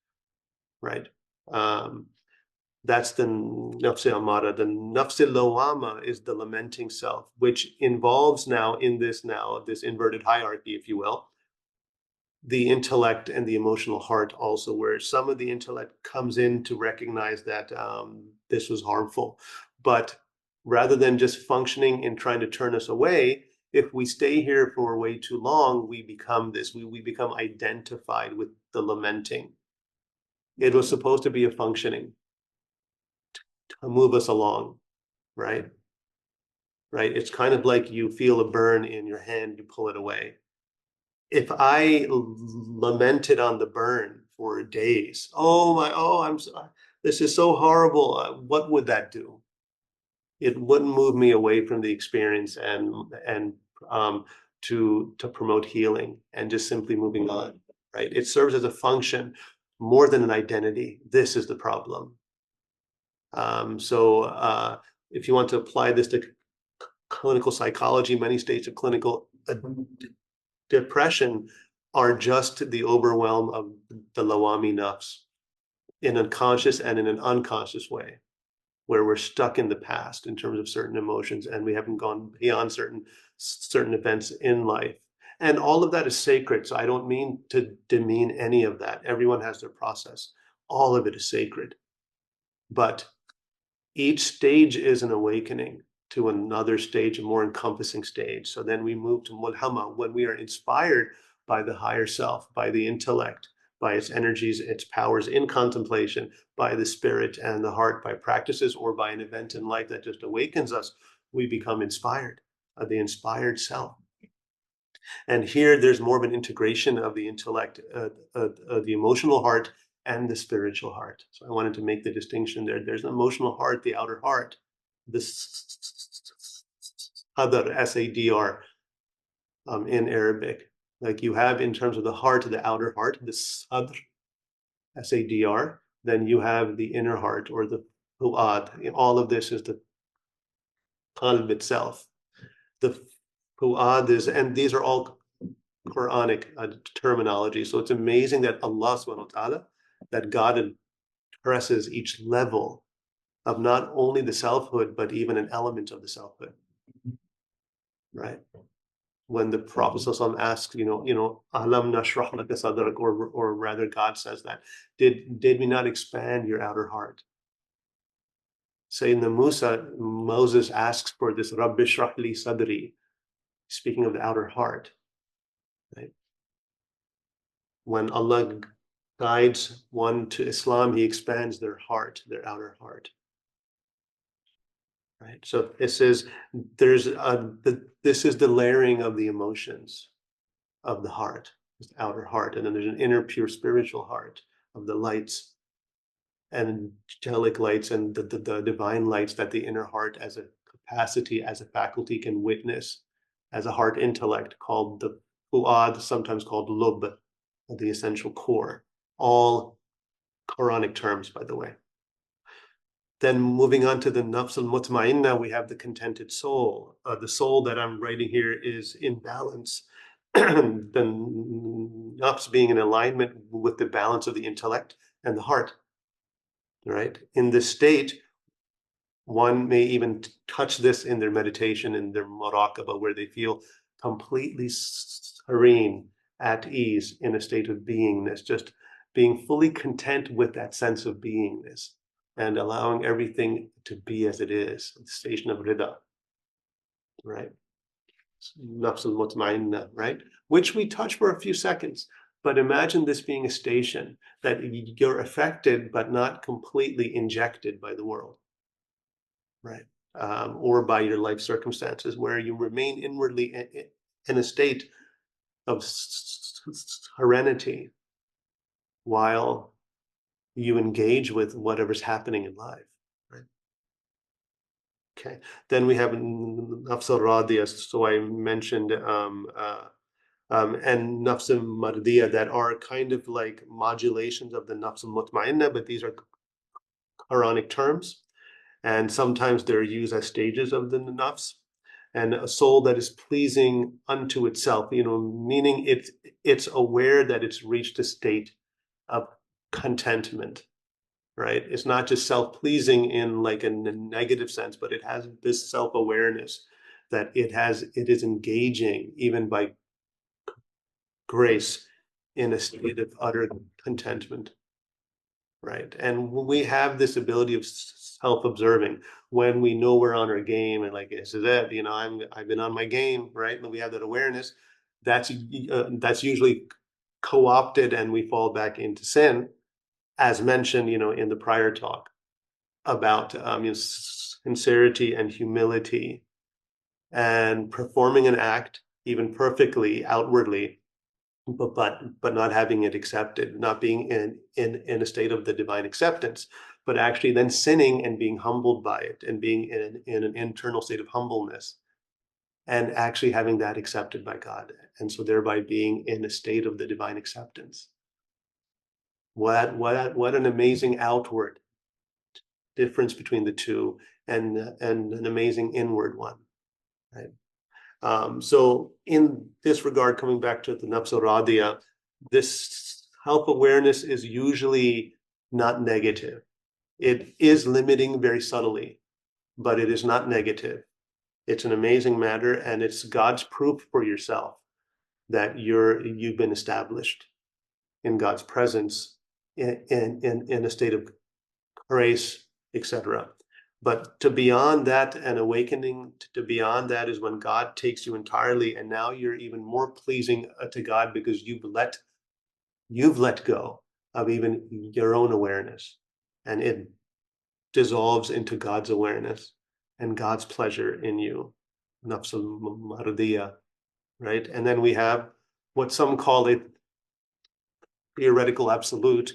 right? That's the nafs amara. The nafs lawama is the lamenting self, which involves this inverted hierarchy, if you will, the intellect and the emotional heart also, where some of the intellect comes in to recognize that this was harmful. But rather than just functioning and trying to turn us away, if we stay here for way too long, we become we become identified with the lamenting. It was supposed to be a functioning to move us along, right? Right. It's kind of like you feel a burn in your hand, you pull it away. If I lamented on the burn for days, this is so horrible. What would that do? It wouldn't move me away from the experience and to promote healing and just simply moving on, right? It serves as a function more than an identity. This is the problem. So if you want to apply this to clinical psychology, many states of clinical depression are just the overwhelm of the lawami nafs in a conscious and in an unconscious way, where we're stuck in the past in terms of certain emotions and we haven't gone beyond certain events in life. And all of that is sacred. So I don't mean to demean any of that. Everyone has their process. All of it is sacred. But each stage is an awakening to another stage, a more encompassing stage. So then we move to mulhama, when we are inspired by the higher self, by the intellect, by its energies, its powers in contemplation, by the spirit and the heart, by practices, or by an event in life that just awakens us, we become inspired, the inspired self. And here there's more of an integration of the intellect, the emotional heart, and the spiritual heart. So I wanted to make the distinction there. There's an emotional heart, the outer heart, this Hudur, S-A-D-R, in Arabic. Like you have in terms of the heart, the outer heart, the Sadr, S-A-D-R, then you have the inner heart or the Fu'ad. All of this is the qalb itself. The Fu'ad is, and these are all Quranic terminology. So it's amazing that Allah subhanahu wa ta'ala, that God addresses each level of not only the selfhood, but even an element of the selfhood. Right? When the Prophet asks, Alam nashrah laka sadrak, or rather God says that, did we not expand your outer heart? Sayyidina Moses asks for this Rabbi shrah li sadri, speaking of the outer heart. Right? When Allah guides one to Islam, he expands their heart, their outer heart. Right. So this is this is the layering of the emotions of the heart, this outer heart, and then there's an inner pure spiritual heart of the lights and angelic lights and the divine lights that the inner heart as a capacity, as a faculty can witness, as a heart intellect called the fuad, sometimes called lub, the essential core. All Quranic terms, by the way. Then moving on to the nafs al-mutma'inna, we have the contented soul. The soul that I'm writing here is in balance. The nafs being in alignment with the balance of the intellect and the heart. Right? In this state, one may even touch this in their meditation, in their muraqabah, where they feel completely serene, at ease, in a state of beingness, just being fully content with that sense of beingness and allowing everything to be as it is, the station of rida, right? Nafs al-mutma'inna, right? Which we touch for a few seconds. But imagine this being a station that you're affected, but not completely injected by the world, right? Or by your life circumstances, where you remain inwardly in a state of serenity while you engage with whatever's happening in life, right? Okay, then we have nafs al-radiyah, so I mentioned, and nafs al-mardiyah, that are kind of like modulations of the nafs al-mutma'inna, but these are Quranic terms, and sometimes they're used as stages of the nafs. And a soul that is pleasing unto itself, meaning it's aware that it's reached a state of contentment, right? It's not just self-pleasing in like a negative sense, but it has this self-awareness that it is engaging even by grace in a state of utter contentment, right? And we have this ability of self-observing when we know we're on our game, and like this is it, I've been on my game, right? And we have that awareness. That's usually co-opted, and we fall back into sin, as mentioned, in the prior talk about sincerity and humility and performing an act even perfectly outwardly, but not having it accepted, not being in a state of the divine acceptance, but actually then sinning and being humbled by it and being in an internal state of humbleness and actually having that accepted by God, and so thereby being in a state of the divine acceptance. What an amazing outward difference between the two, and an amazing inward one, right? So in this regard, coming back to the nafs al-radiya, this self-awareness is usually not negative. It is limiting very subtly, but it is not negative. It's an amazing matter, and it's God's proof for yourself that you've been established in God's presence in a state of grace, etc. But to beyond that, and awakening to beyond that, is when God takes you entirely, and now you're even more pleasing to God because you've let go of even your own awareness, and it dissolves into God's awareness and God's pleasure in you. Nafs al-mardiya, right? And then we have what some call a theoretical absolute,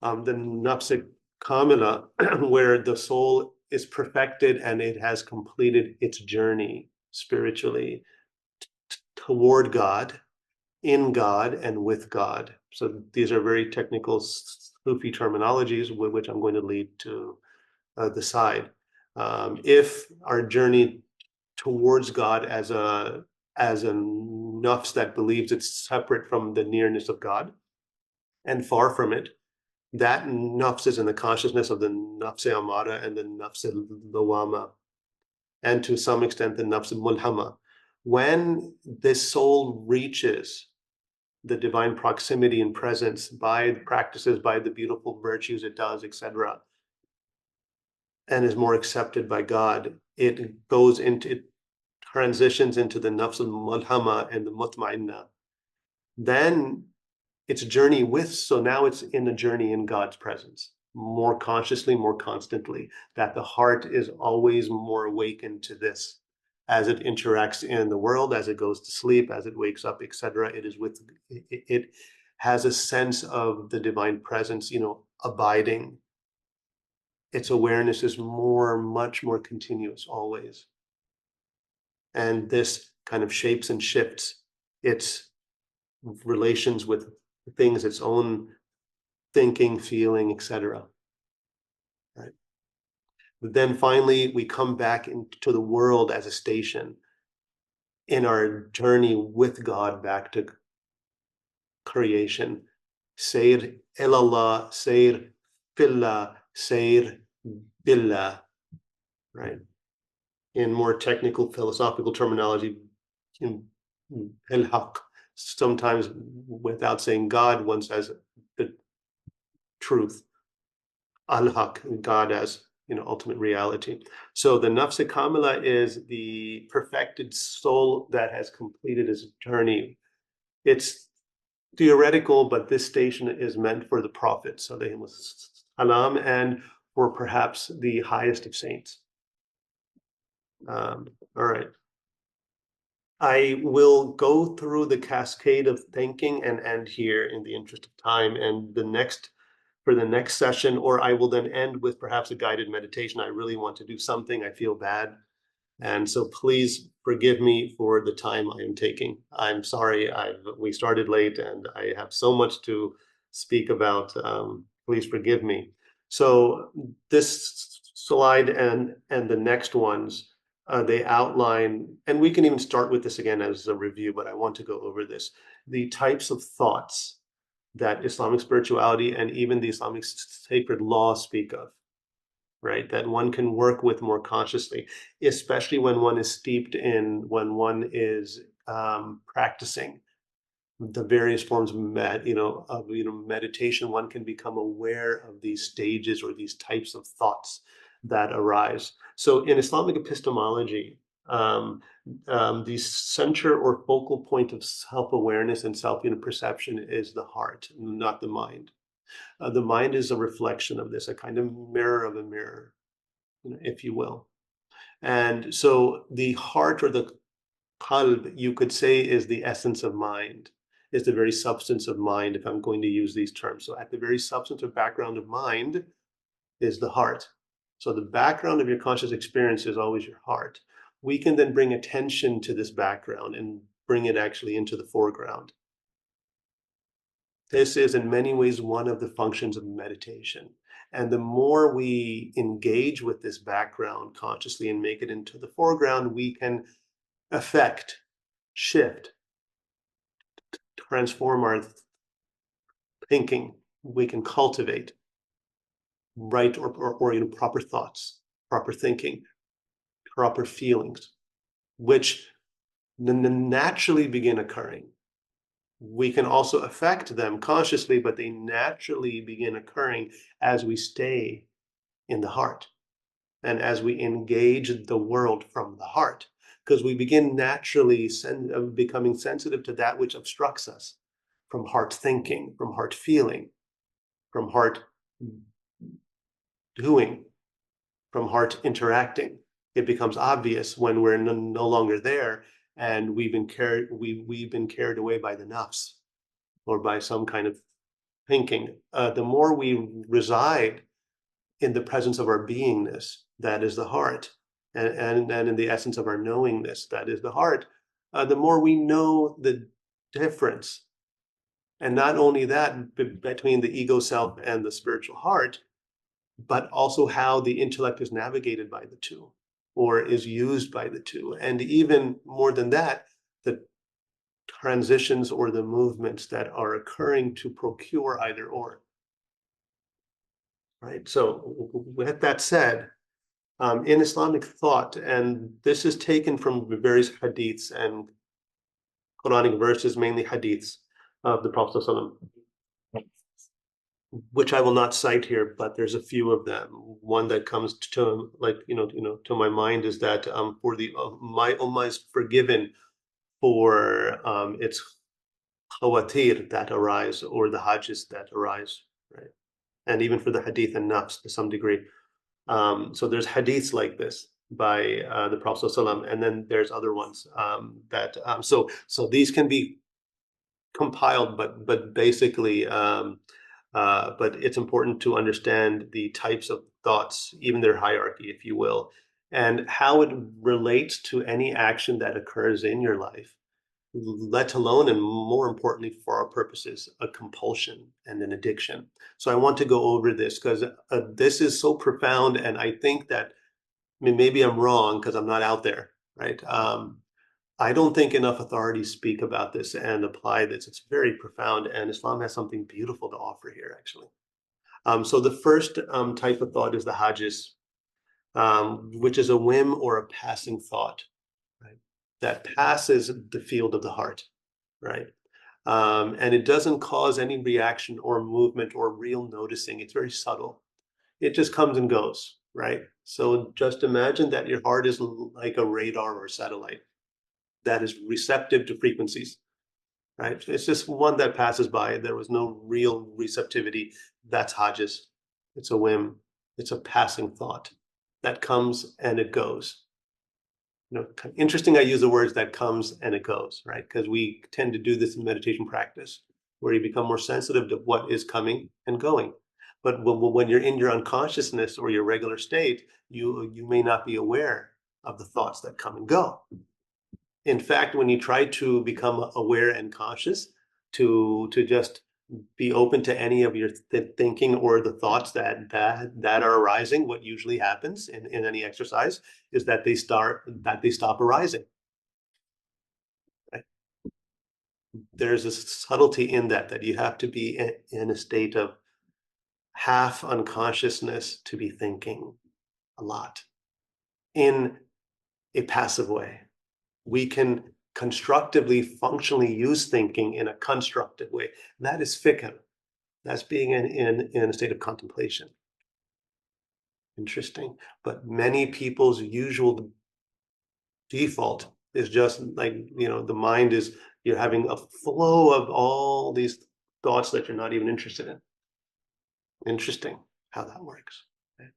the nafs kamila, where the soul is perfected and it has completed its journey spiritually toward God, in God, and with God. So these are very technical Sufi terminologies, which I'm going to lead to the side. If our journey towards God as a nafs that believes it's separate from the nearness of God and far from it, that nafs is in the consciousness of the nafs amara and the nafs lawama, and to some extent the nafs mulhama. When this soul reaches the divine proximity and presence by the practices, by the beautiful virtues it does, etc., and is more accepted by God, it transitions into the nafs al-mulhama and the mutmainna. Then it's a journey with, so now it's in a journey in God's presence, more consciously, more constantly, that the heart is always more awakened to this as it interacts in the world, as it goes to sleep, as it wakes up, etc. It has a sense of the divine presence, abiding. Its awareness is much more continuous always. And this kind of shapes and shifts its relations with things, its own thinking, feeling, etc. Right. But then finally, we come back into the world as a station in our journey with God back to creation. Sayr ilallah, sayr fillah, sayr billah. Right. In more technical philosophical terminology, in el-haq, sometimes without saying God, one says the truth. Al-haq, God as ultimate reality. So the nafs kamila is the perfected soul that has completed its journey. It's theoretical, but this station is meant for the prophets, salam, and for perhaps the highest of saints. All right. I will go through the cascade of thinking and end here in the interest of time. And for the next session, or I will then end with perhaps a guided meditation. I really want to do something. I feel bad. And so please forgive me for the time I am taking. I'm sorry, we started late and I have so much to speak about. Please forgive me. So this slide and the next ones, they outline, and we can even start with this again as a review, but I want to go over this, the types of thoughts that Islamic spirituality and even the Islamic sacred law speak of, right? That one can work with more consciously, especially when one one is practicing the various forms of meditation. One can become aware of these stages or these types of thoughts that arise. So in Islamic epistemology, the center or focal point of self-awareness and self-perception is the heart, not the mind. The mind is a reflection of this, a kind of mirror of a mirror, if you will. And so the heart, or the qalb, you could say, is the essence of mind, is the very substance of mind, if I'm going to use these terms. So at the very substance or background of mind is the heart. So the background of your conscious experience is always your heart. We can then bring attention to this background and bring it actually into the foreground. This is in many ways one of the functions of meditation. And the more we engage with this background consciously and make it into the foreground, we can affect, shift, transform our thinking. We can cultivate right or proper thoughts, proper thinking, proper feelings, which naturally begin occurring. We can also affect them consciously, but they naturally begin occurring as we stay in the heart and as we engage the world from the heart, because we begin naturally becoming sensitive to that which obstructs us from heart thinking, from heart feeling, from heart doing, from heart interacting. It becomes obvious when we're no longer there and we've been carried away by the nafs or by some kind of thinking. The more we reside in the presence of our beingness, that is the heart, and in the essence of our knowingness, that is the heart, the more we know the difference. And not only that, between the ego self and the spiritual heart, but also how the intellect is navigated by the two or is used by the two. And even more than that, the transitions or the movements that are occurring to procure either or. Right. So, with that said, in Islamic thought, and this is taken from various hadiths and Quranic verses, mainly hadiths of the Prophet ﷺ, which I will not cite here, but there's a few of them. One that comes to to my mind is that for the my ummah is forgiven for its khawatir that arise or the hajjis that arise, right? And even for the hadith and nafs to some degree. So there's hadiths like this by the Prophet ﷺ, and then there's other ones that so these can be compiled, but basically, but it's important to understand the types of thoughts, even their hierarchy, if you will, and how it relates to any action that occurs in your life, let alone, and more importantly for our purposes, a compulsion and an addiction. So I want to go over this because this is so profound, and I think that, I mean, maybe I'm wrong because I'm not out there, right? I don't think enough authorities speak about this and apply this. It's very profound, and Islam has something beautiful to offer here, actually. So the first type of thought is the hajis, which is a whim or a passing thought, right? That passes the field of the heart, right? And it doesn't cause any reaction or movement or real noticing. It's very subtle. It just comes and goes, right? So just imagine that your heart is like a radar or a satellite that is receptive to frequencies, right? It's just one that passes by. There was no real receptivity. That's hajis. It's a whim. It's a passing thought that comes and it goes. Interesting. I use the words that comes and it goes, right? Because we tend to do this in meditation practice, where you become more sensitive to what is coming and going. But when you're in your unconsciousness or your regular state, you may not be aware of the thoughts that come and go. In fact, when you try to become aware and conscious, to just be open to any of your thinking or the thoughts that are arising, what usually happens in any exercise is that they stop arising. Right? There's a subtlety in that you have to be in a state of half unconsciousness to be thinking a lot in a passive way. We can constructively, functionally use thinking in a constructive way. That is fikr. That's being in a state of contemplation. Interesting. But many people's usual default is just like, the mind is, you're having a flow of all these thoughts that you're not even interested in. Interesting how that works. Right?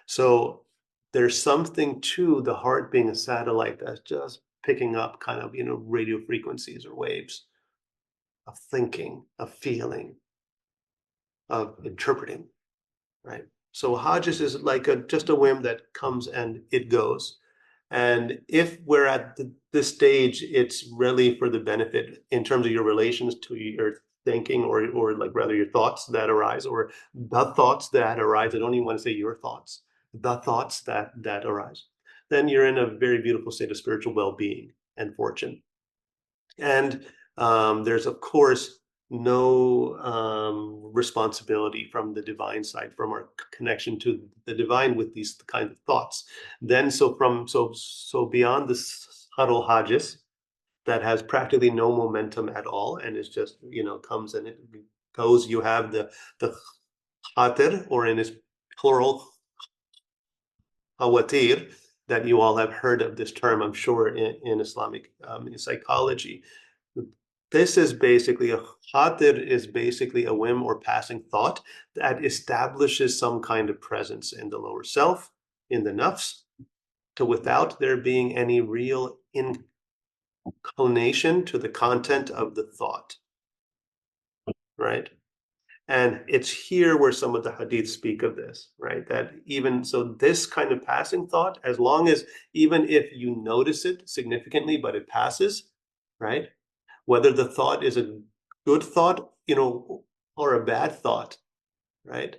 So there's something to the heart being a satellite that's just picking up kind of, radio frequencies or waves of thinking, of feeling, of interpreting, right? So hajis is like just a whim that comes and it goes. And if we're at this stage, it's really for the benefit in terms of your relations to your thinking or like rather your thoughts that arise or the thoughts that arise. I don't even want to say your thoughts, the thoughts that arise. Then you're in a very beautiful state of spiritual well-being. and fortune. And there's, of course, no responsibility from the divine side, from our connection to the divine with these kind of thoughts. Then, so beyond the subtle hajis that has practically no momentum at all, and is just, comes and it goes. You have the khatir, or in its plural, hawatir, that you all have heard of this term, I'm sure, in Islamic psychology. This is basically a khatir is basically a whim or passing thought that establishes some kind of presence in the lower self, in the nafs, to without there being any real inclination to the content of the thought, right? And it's here where some of the hadith speak of this, right? That even so, this kind of passing thought, as long as, even if you notice it significantly, but it passes, right? Whether the thought is a good thought, or a bad thought, right?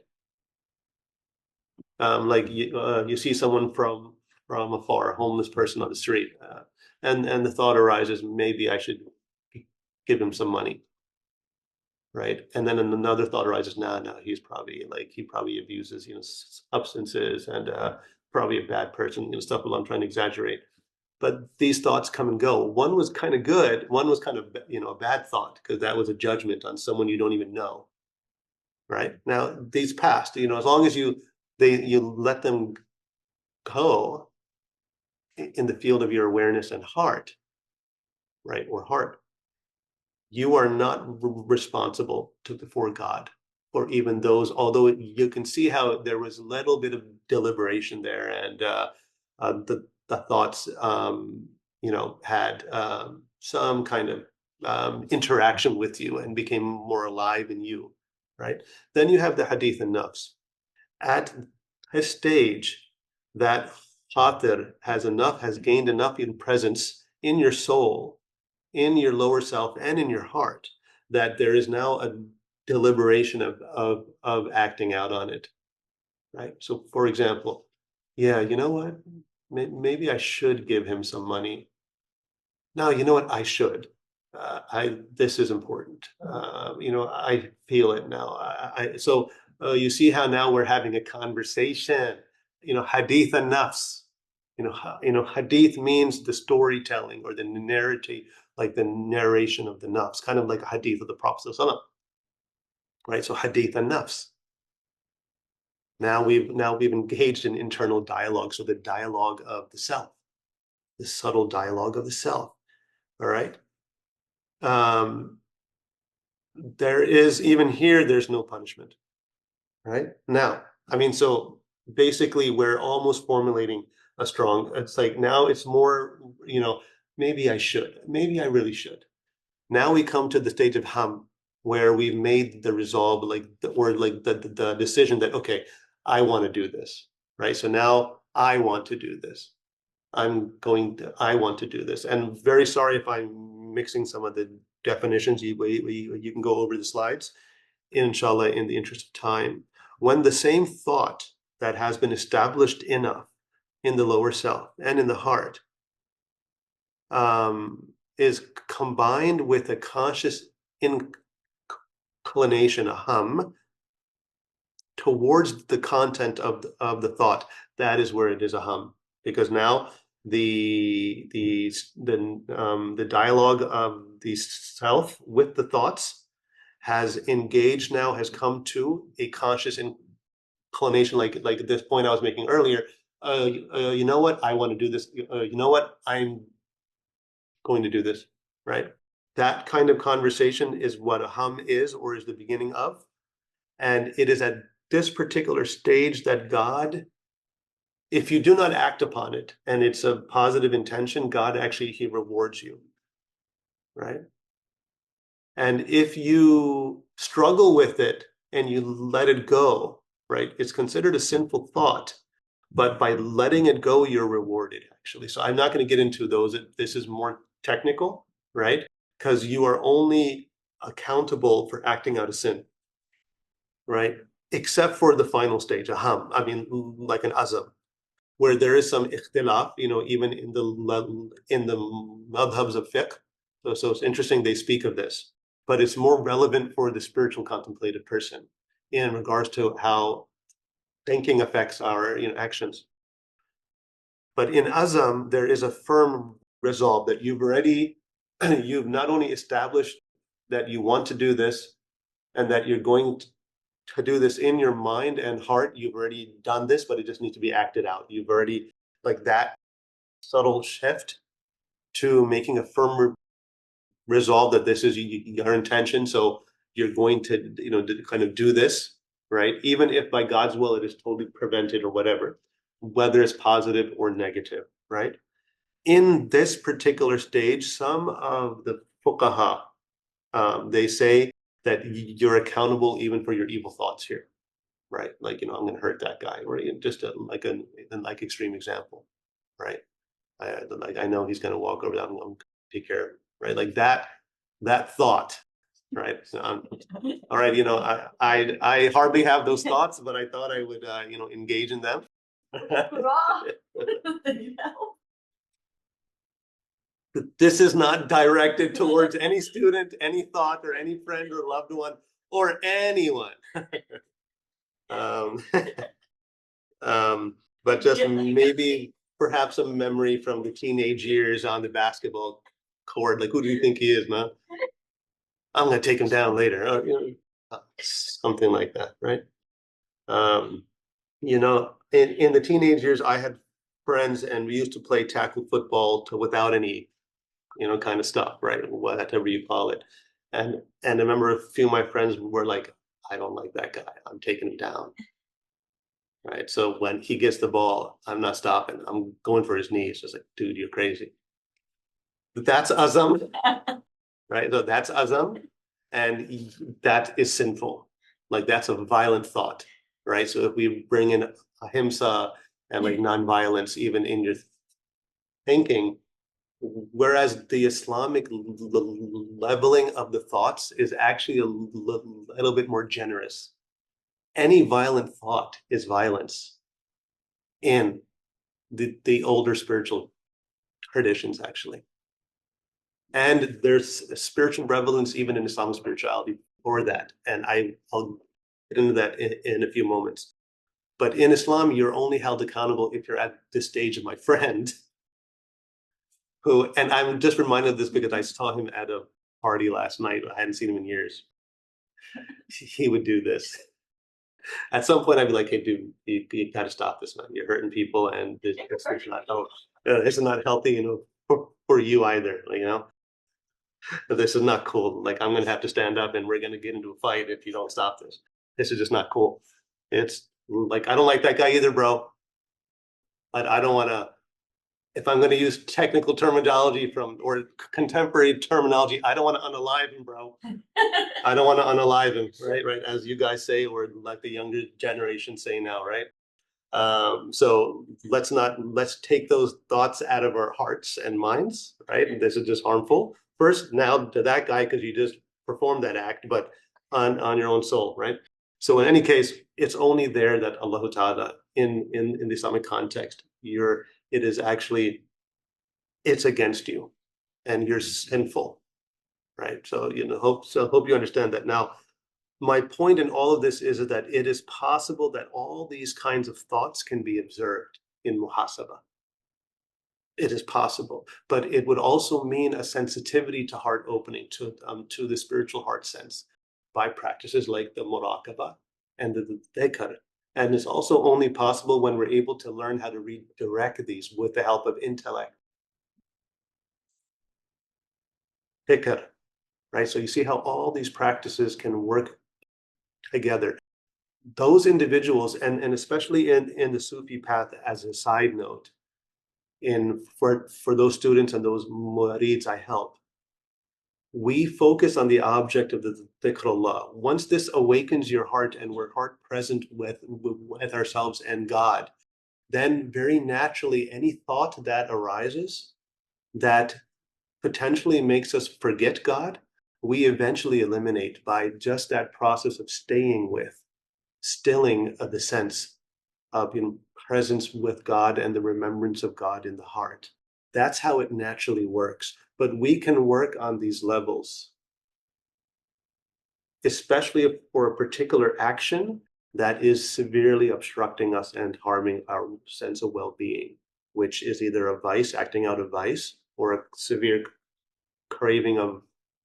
Like you see someone from afar, a homeless person on the street, and the thought arises, maybe I should give him some money, right? And then another thought arises, no, he probably abuses, substances, and probably a bad person, stuff. I'm trying to exaggerate, but these thoughts come and go. One was kind of good, one was kind of, a bad thought, because that was a judgment on someone you don't even know, right? Now these passed, as long as you let them go in the field of your awareness and heart, right, or heart, you are not responsible for God, or even those, although you can see how there was a little bit of deliberation there, and the thoughts, had some kind of interaction with you and became more alive in you, right? Then you have the hadith and nafs. At a stage that khatir has gained enough in presence in your soul, in your lower self, and in your heart, that there is now a deliberation of acting out on it, right? So, for example, yeah, you know what? Maybe I should give him some money. No, you know what? I should. This is important. I feel it now. You see how now we're having a conversation. Hadith and nafs. Hadith means the storytelling or the narrative, like the narration of the nafs, kind of like a hadith of the Prophet ﷺ, right? So hadith and nafs. Now we've engaged in internal dialogue. So the dialogue of the self, the subtle dialogue of the self. All right. There is, even here, there's no punishment, right? Now, so basically we're almost formulating it's like, now it's more, maybe I really should. Now we come to the stage of ham, where we've made the resolve, or the decision that, okay, I want to do this, right? So now I want to do this. I want to do this. And very sorry if I'm mixing some of the definitions. You can go over the slides, inshallah, in the interest of time. When the same thought that has been established enough in the lower self and in the heart is combined with a conscious inclination, a hum, towards the content of the thought, that is where it is a hum. Because now the dialogue of the self with the thoughts has engaged, now has come to a conscious inclination, like this point I was making earlier. You know what? I want to do this. You know what? I'm going to do this, right? That kind of conversation is what a hum is, or is the beginning of. And it is at this particular stage that God, if you do not act upon it and it's a positive intention, God actually, he rewards you, right? And if you struggle with it and you let it go, right, it's considered a sinful thought, but by letting it go, you're rewarded, actually. So I'm not going to get into those. This is more technical, right? Because you are only accountable for acting out of sin, right? Except for the final stage, a ham, like an azam. where there is some ikhtilaf, even in the madhabs of fiqh. So it's interesting they speak of this, but it's more relevant for the spiritual contemplative person in regards to how thinking affects our actions. But in azam, there is a firm resolve that you've not only established that you want to do this and that you're going to do this in your mind and heart. You've already done this, but it just needs to be acted out. You've already, like, that subtle shift to making a firm resolve that this is your intention. So you're going to, kind of do this, right? Even if by God's will it is totally prevented or whatever, whether it's positive or negative, right? In this particular stage, some of the fuqaha, they say that you're accountable even for your evil thoughts here, right? Like, I'm going to hurt that guy, or just like an extreme example, right? I know he's going to walk over that. I'm going to take care of him, right? Like that thought, right? So all right, I hardly have those thoughts, but I thought I would, engage in them. This is not directed towards any student, any thought, or any friend or loved one, or anyone. um, but just maybe perhaps a memory from the teenage years on the basketball court. Like, who do you think he is, man? I'm gonna take him down later. Something like that, right? Um, in the teenage years, I had friends, and we used to play tackle football without any, kind of stuff, right? Whatever you call it. And I remember a few of my friends were like, I don't like that guy. I'm taking him down. Right. So when he gets the ball, I'm not stopping. I'm going for his knees. It's like, dude, you're crazy. But that's azam, right? So that's azam, and that is sinful. Like, that's a violent thought, right? So if we bring in ahimsa and like nonviolence, even in your thinking, whereas the Islamic leveling of the thoughts is actually a little bit more generous. Any violent thought is violence in the older spiritual traditions, actually. And there's spiritual prevalence even in Islamic spirituality for that. And I'll get into that in a few moments. But in Islam, you're only held accountable if you're at this stage of my friend, who, and I'm just reminded of this because I saw him at a party last night. I hadn't seen him in years. He would do this. At some point, I'd be like, hey, dude, you got to stop this, man. You're hurting people, and this is not healthy, for you either, This is not cool. Like, I'm going to have to stand up and we're going to get into a fight if you don't stop this. This is just not cool. It's like, I don't like that guy either, bro. But I don't want to, if I'm going to use technical terminology or contemporary terminology, I don't want to unalive him, bro. I don't want to unalive him, right? Right. As you guys say, or like the younger generation say now, right? So let's take those thoughts out of our hearts and minds, right? This is just harmful. First, now to that guy, because you just performed that act, but on your own soul, right? So in any case, it's only there that Allah Ta'ala, in the Islamic context, it is actually, it's against you and you're sinful, right? So, hope you understand that. Now, my point in all of this is that it is possible that all these kinds of thoughts can be observed in muhasabah. It is possible, but it would also mean a sensitivity to heart opening, to the spiritual heart sense, by practices like the muraqabah and the dhikr. And it's also only possible when we're able to learn how to redirect these with the help of intellect. Dhikr, right? So you see how all these practices can work together. Those individuals, and especially in the Sufi path, as a side note, for those students and those murids I help, we focus on the object of the dhikrullah. Once this awakens your heart and we're heart present with ourselves and God, then very naturally any thought that arises that potentially makes us forget God, we eventually eliminate by just that process of staying with, stilling of the sense of presence with God and the remembrance of God in the heart. That's how it naturally works. But we can work on these levels, especially for a particular action that is severely obstructing us and harming our sense of well-being, which is either a vice, acting out of vice, or a severe craving of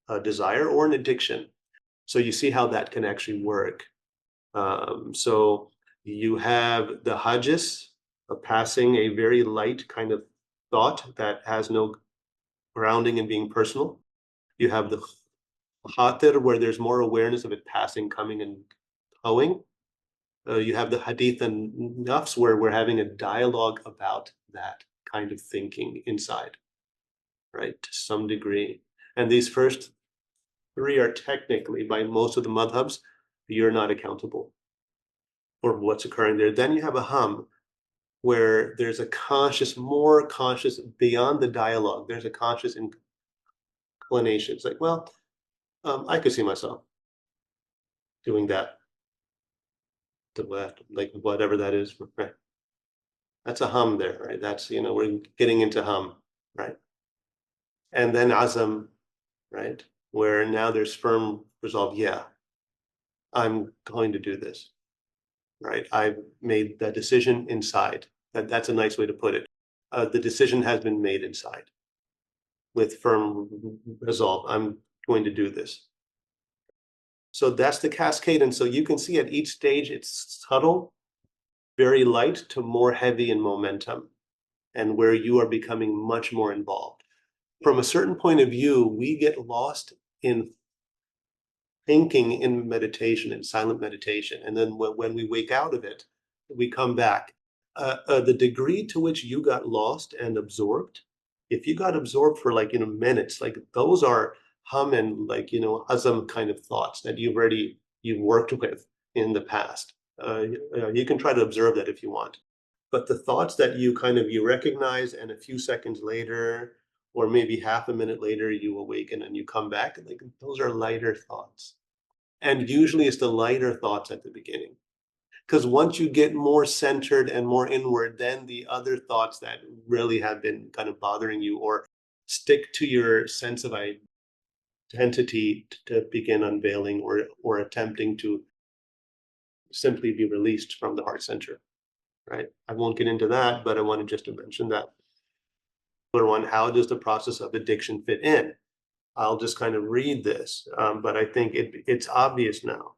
a desire, or an addiction. So you see how that can actually work. So you have the hajis, passing a very light kind of thought that has no grounding in being personal. You have the khatir, where there's more awareness of it passing, coming, and going. You have the hadith and nafs, where we're having a dialogue about that kind of thinking inside, right, to some degree. And these first three are technically, by most of the madhabs, you're not accountable for what's occurring there. Then you have a hum, where there's a conscious, more conscious, beyond the dialogue, there's a conscious inclination. It's like, well, I could see myself doing that, to what, like whatever that is, right? That's a hum there, right? That's, we're getting into hum, right? And then azam, right? Where now there's firm resolve. Yeah, I'm going to do this, right? I've made that decision inside. That's a nice way to put it. The decision has been made inside with firm resolve. I'm going to do this. So that's the cascade. And so you can see at each stage, it's subtle, very light, to more heavy in momentum, and where you are becoming much more involved. From a certain point of view, we get lost in thinking in meditation, in silent meditation. And then when we wake out of it, we come back. The degree to which you got lost and absorbed, if you got absorbed for like, minutes, like those are hum and like, azam kind of thoughts that you've worked with in the past. You can try to observe that if you want. But the thoughts that you recognize, and a few seconds later, or maybe half a minute later, you awaken and you come back, like those are lighter thoughts. And usually it's the lighter thoughts at the beginning. Because once you get more centered and more inward, then the other thoughts that really have been kind of bothering you, or stick to your sense of identity, to begin unveiling, or attempting to simply be released from the heart center, right? I won't get into that, but I wanted just to mention that. One, how does the process of addiction fit in? I'll just kind of read this, but I think it's obvious now.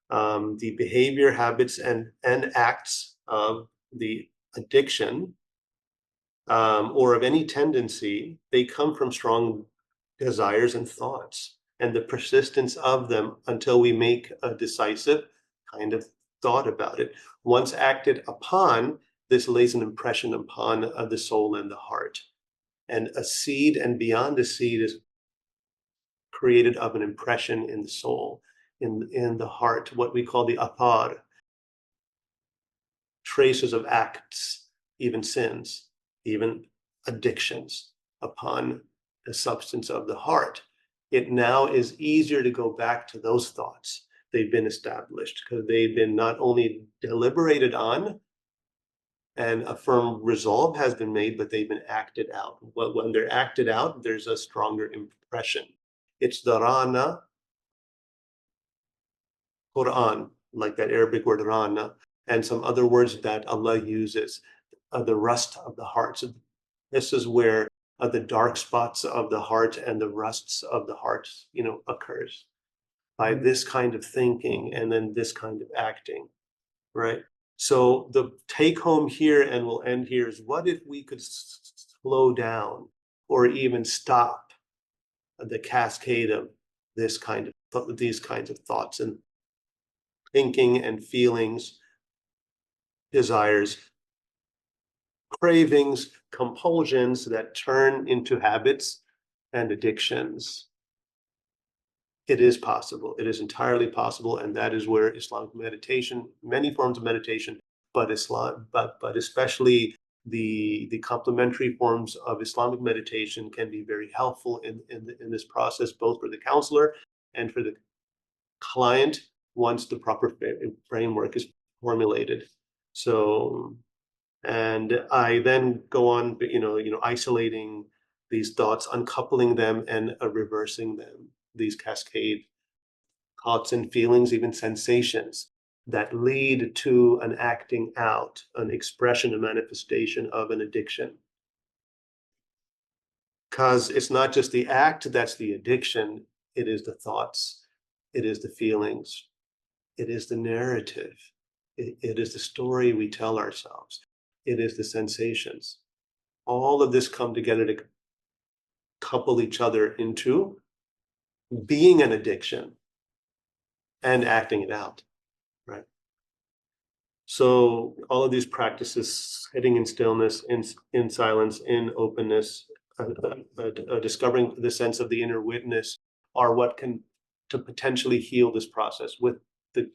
The behavior, habits, and acts of the addiction, or of any tendency, they come from strong desires and thoughts, and the persistence of them until we make a decisive kind of thought about it. Once acted upon, this lays an impression upon the soul and the heart. And a seed, and beyond a seed, is created of an impression in the soul, in the heart, what we call the apar, traces of acts, even sins, even addictions, upon the substance of the heart. It now is easier to go back to those thoughts. They've been established because they've been not only deliberated on, and a firm resolve has been made, but they've been acted out. Well, when they're acted out, there's a stronger impression. It's the rana, Quran, like that Arabic word rana, and some other words that Allah uses, the rust of the heart. So this is where the dark spots of the heart and the rusts of the heart, occurs by this kind of thinking and then this kind of acting, right? So the take home here, and we'll end here, is what if we could slow down or even stop the cascade of these kinds of thoughts and thinking and feelings, desires, cravings, compulsions that turn into habits and addictions. It is possible. It is entirely possible, and that is where Islamic meditation, many forms of meditation, but especially the complementary forms of Islamic meditation, can be very helpful in this process, both for the counselor and for the client, once the proper framework is formulated. So And I then go on, isolating these thoughts, uncoupling them, and reversing them. These cascade thoughts and feelings, even sensations that lead to an acting out, an expression, a manifestation of an addiction. Because it's not just the act that's the addiction, it is the thoughts, it is the feelings, it is the narrative, it is the story we tell ourselves, it is the sensations. All of this come together to couple each other into being an addiction and acting it out, right? So all of these practices, sitting in stillness, in silence, in openness, discovering the sense of the inner witness, are what can to potentially heal this process with the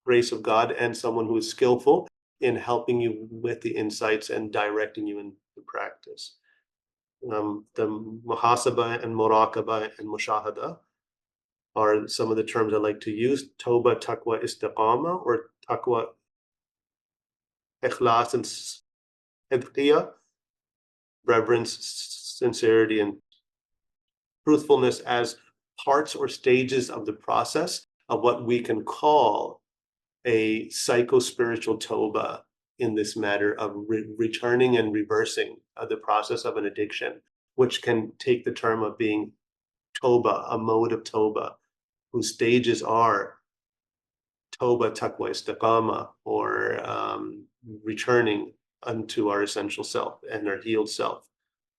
grace of God and someone who is skillful in helping you with the insights and directing you in the practice. The muhasaba and muraqaba and mushahada are some of the terms I like to use. Toba, taqwa, istiqama, or taqwa, ikhlas, and sidqiyya, reverence, sincerity, and truthfulness as parts or stages of the process of what we can call a psycho-spiritual toba in this matter of returning and reversing the process of an addiction, which can take the term of being toba, a mode of toba, whose stages are toba, taqwa, istiqama, or returning unto our essential self and our healed self,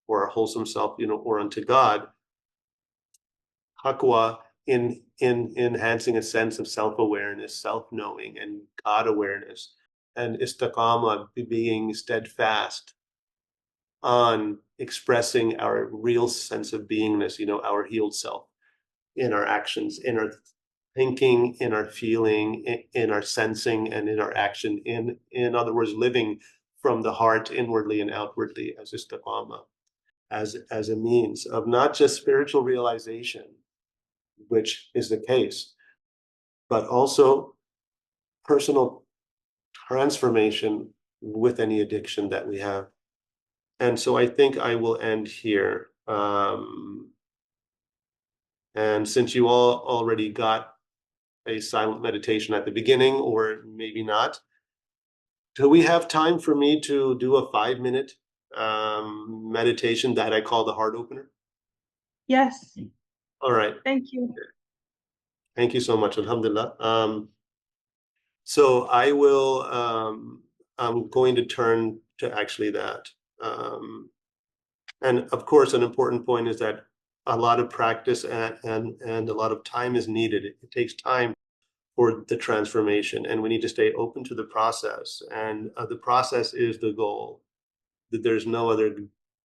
or our wholesome self, or unto God. Taqwa in enhancing a sense of self-awareness, self-knowing, and God awareness, and istiqama being steadfast on expressing our real sense of beingness, our healed self in our actions, in our thinking, in our feeling, in our sensing, and in our action. In other words, living from the heart inwardly and outwardly as istiqama, as a means of not just spiritual realization, which is the case, but also personal transformation with any addiction that we have. And so I think I will end here. And since you all already got a silent meditation at the beginning, or maybe not, do we have time for me to do a 5-minute meditation that I call the heart opener? Yes. All right. Thank you. Thank you so much. Alhamdulillah. So I will, I'm going to turn to actually that. And of course, an important point is that a lot of practice and a lot of time is needed. It takes time for the transformation, and we need to stay open to the process. And the process is the goal. That there's no other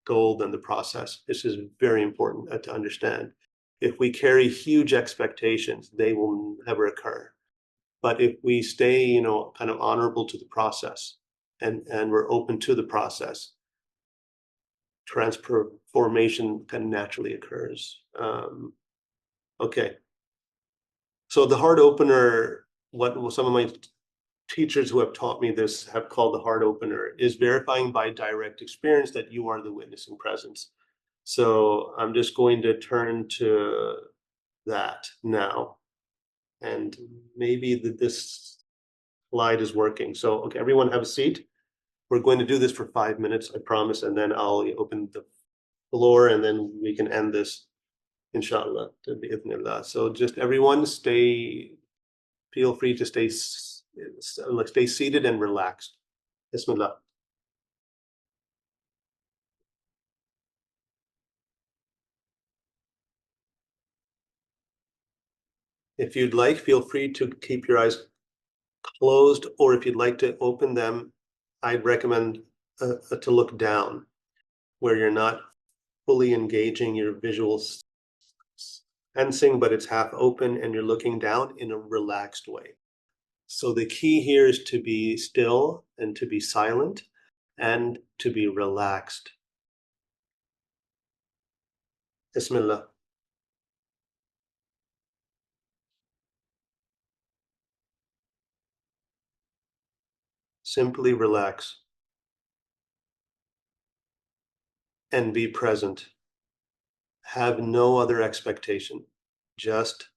goal than the process. This is very important to understand. If we carry huge expectations, they will never occur. But if we stay, kind of honorable to the process, and we're open to the process, transformation kind of naturally occurs. Okay. So the heart opener, what some of my teachers who have taught me this have called the heart opener, is verifying by direct experience that you are the witness in presence. So I'm just going to turn to that now. And maybe this slide is working. So, okay, everyone have a seat. We're going to do this for 5 minutes, I promise, and then I'll open the floor and then we can end this, inshallah, to bi'idhnillah. So just everyone feel free to stay seated and relaxed. Bismillah. If you'd like, feel free to keep your eyes closed, or if you'd like to open them, I'd recommend to look down where you're not fully engaging your visual sensing, but it's half open and you're looking down in a relaxed way. So the key here is to be still and to be silent and to be relaxed. Bismillah. Simply relax. and be present. Have no other expectation. Just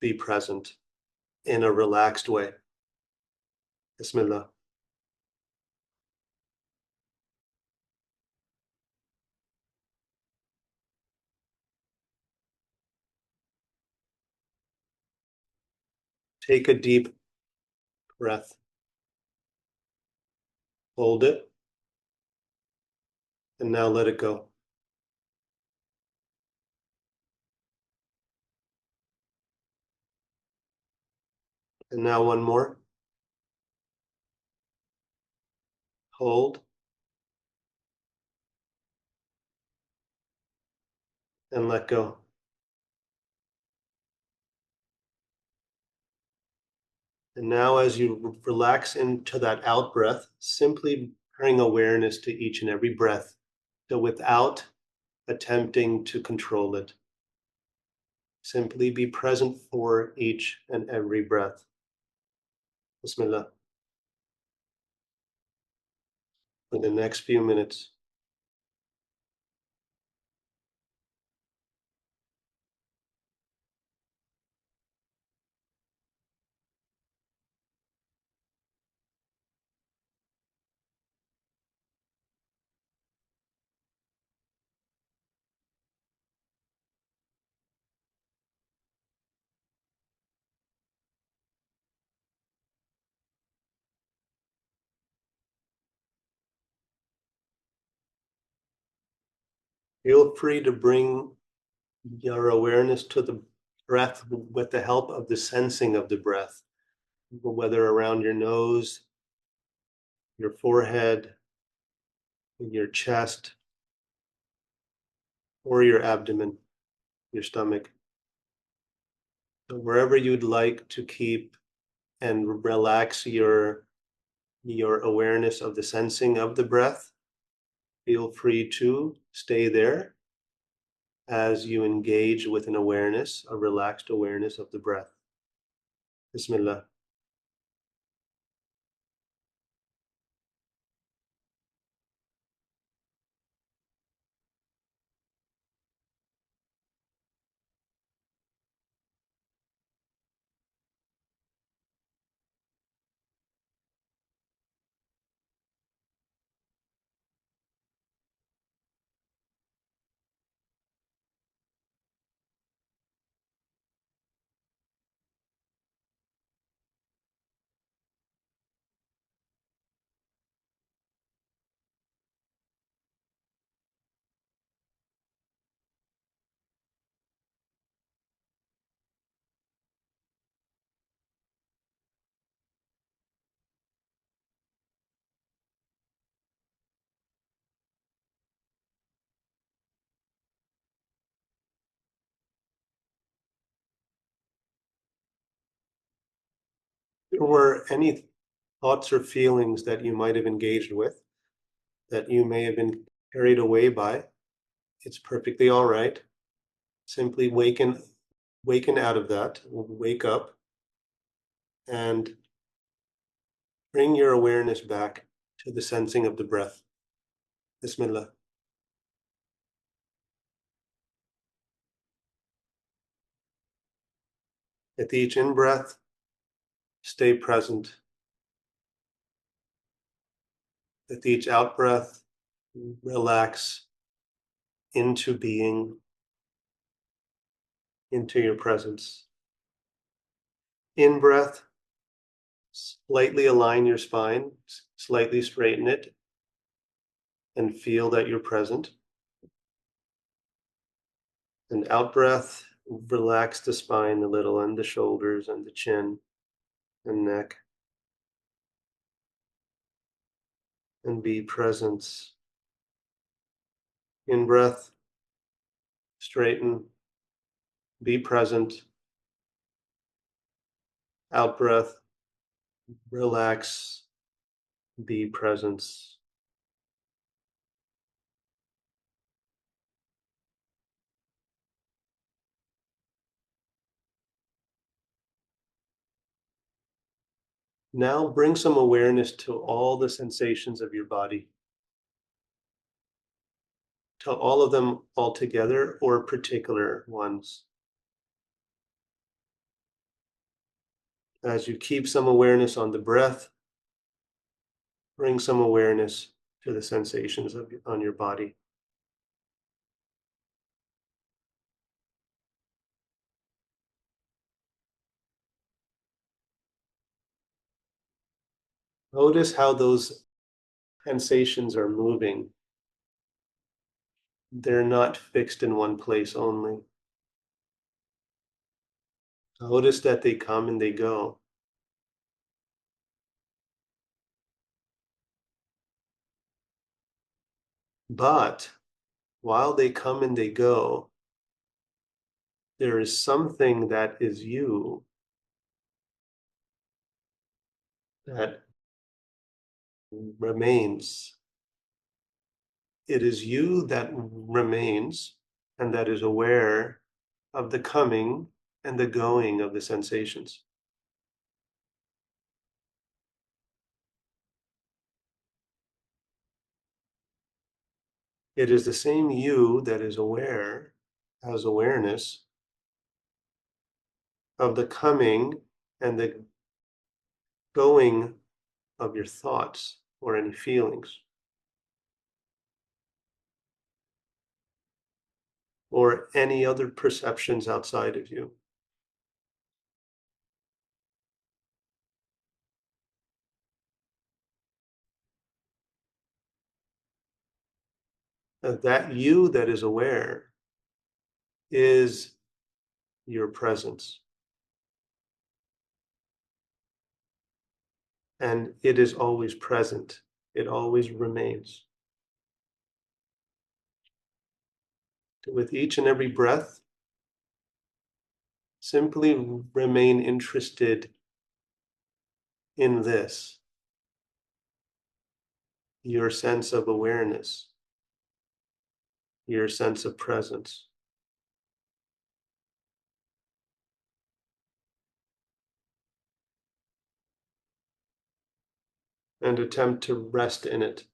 be present in a relaxed way. Bismillah. Take a deep breath. Hold it. And now let it go. And now one more. Hold. And let go. And now as you relax into that out breath, simply bring awareness to each and every breath. So without attempting to control it, simply be present for each and every breath. Bismillah. For the next few minutes. Feel free to bring your awareness to the breath with the help of the sensing of the breath, whether around your nose, your forehead, your chest, or your abdomen, your stomach. So wherever you'd like to keep and relax your awareness of the sensing of the breath, feel free to stay there as you engage with an awareness, a relaxed awareness of the breath. Bismillah. There were any thoughts or feelings that you might have engaged with, that you may have been carried away by, it's perfectly all right. Simply waken out of that, wake up, and bring your awareness back to the sensing of the breath. Bismillah. At each in-breath, stay present. At each out-breath, relax into being, into your presence. In-breath, slightly align your spine, slightly straighten it, and feel that you're present. And out-breath, relax the spine a little and the shoulders and the chin and neck. And be present. In-breath, straighten, be present. Out-breath, relax, be present. Now bring some awareness to all the sensations of your body. to all of them altogether or particular ones. As you keep some awareness on the breath, bring some awareness to the sensations on your body. Notice how those sensations are moving. They're not fixed in one place only. Notice that they come and they go. But while they come and they go, there is something that is you that remains. It is you that remains and that is aware of the coming and the going of the sensations. It is the same you that is aware, has awareness of the coming and the going of your thoughts or any feelings, or any other perceptions outside of you. That you that is aware is your presence. And it is always present. It always remains. With each and every breath, simply remain interested in this, your sense of awareness, your sense of presence. And attempt to rest in it,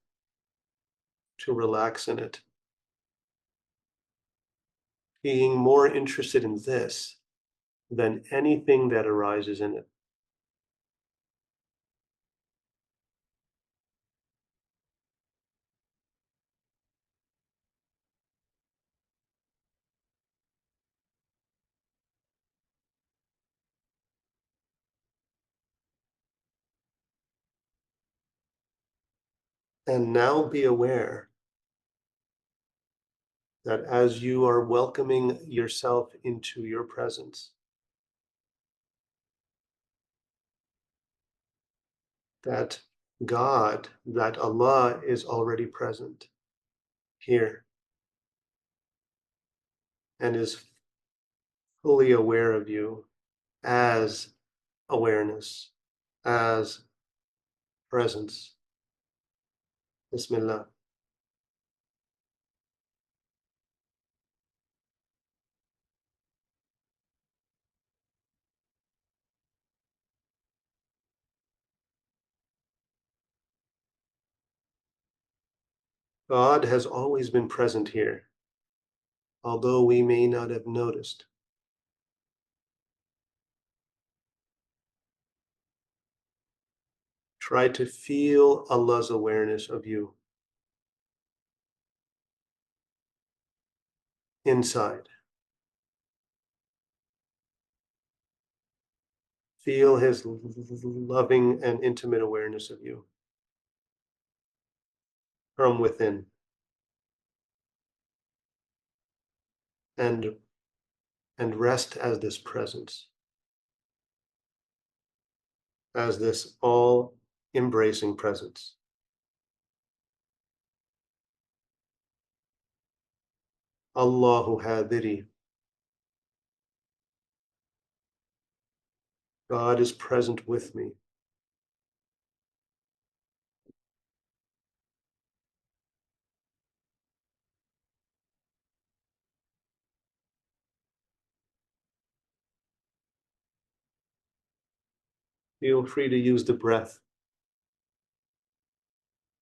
to relax in it. Being more interested in this than anything that arises in it. And now be aware that as you are welcoming yourself into your presence, that God, that Allah is already present here and is fully aware of you as awareness, as presence. Bismillah. God has always been present here, although we may not have noticed. Try to feel Allah's awareness of you inside. Feel His loving and intimate awareness of you from within. And rest as this presence, as this all embracing presence. Allahu hadiri. God is present with me. Feel free to use the breath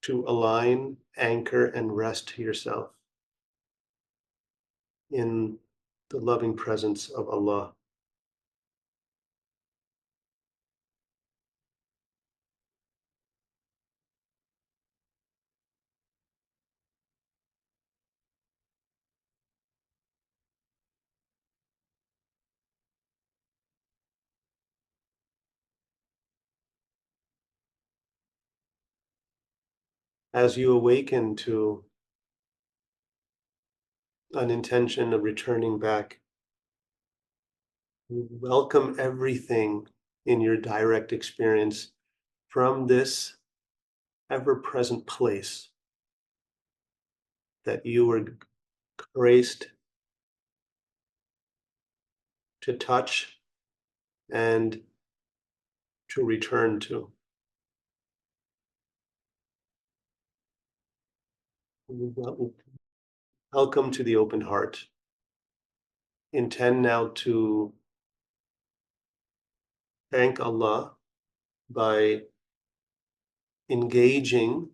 to align, anchor, and rest yourself. in the loving presence of Allah. As you awaken to an intention of returning back, welcome everything in your direct experience from this ever present place that you were graced to touch and to return to. Welcome to the open heart. Intend now to thank Allah by engaging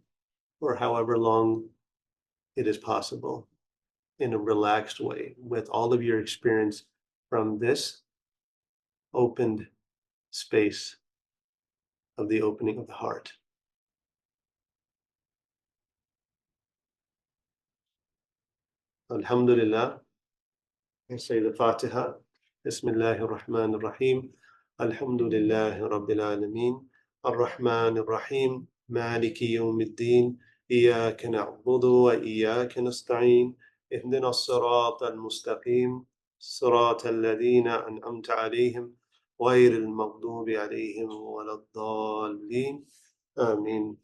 for however long it is possible in a relaxed way with all of your experience from this opened space of the opening of the heart. Alhamdulillah. I say the Fatiha. Bismillahir Rahmanir Rahim. Alhamdulillahi Rabbil Alameen. Ar-Rahmanir Rahim. Maliki Yawmiddin. إياك نعبد وإياك نستعين اهدنا الصراط المستقيم صراط الذين أنعمت عليهم غير المغضوب عليهم ولا الضالين آمين.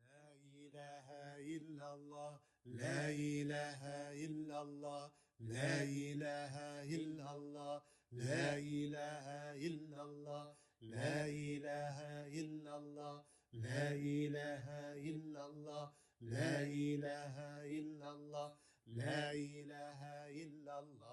لا إله إلا الله لا إله إلا الله لا إله إلا الله لا إله إلا الله لا إله إلا الله لا إله إلا الله لا إله إلا الله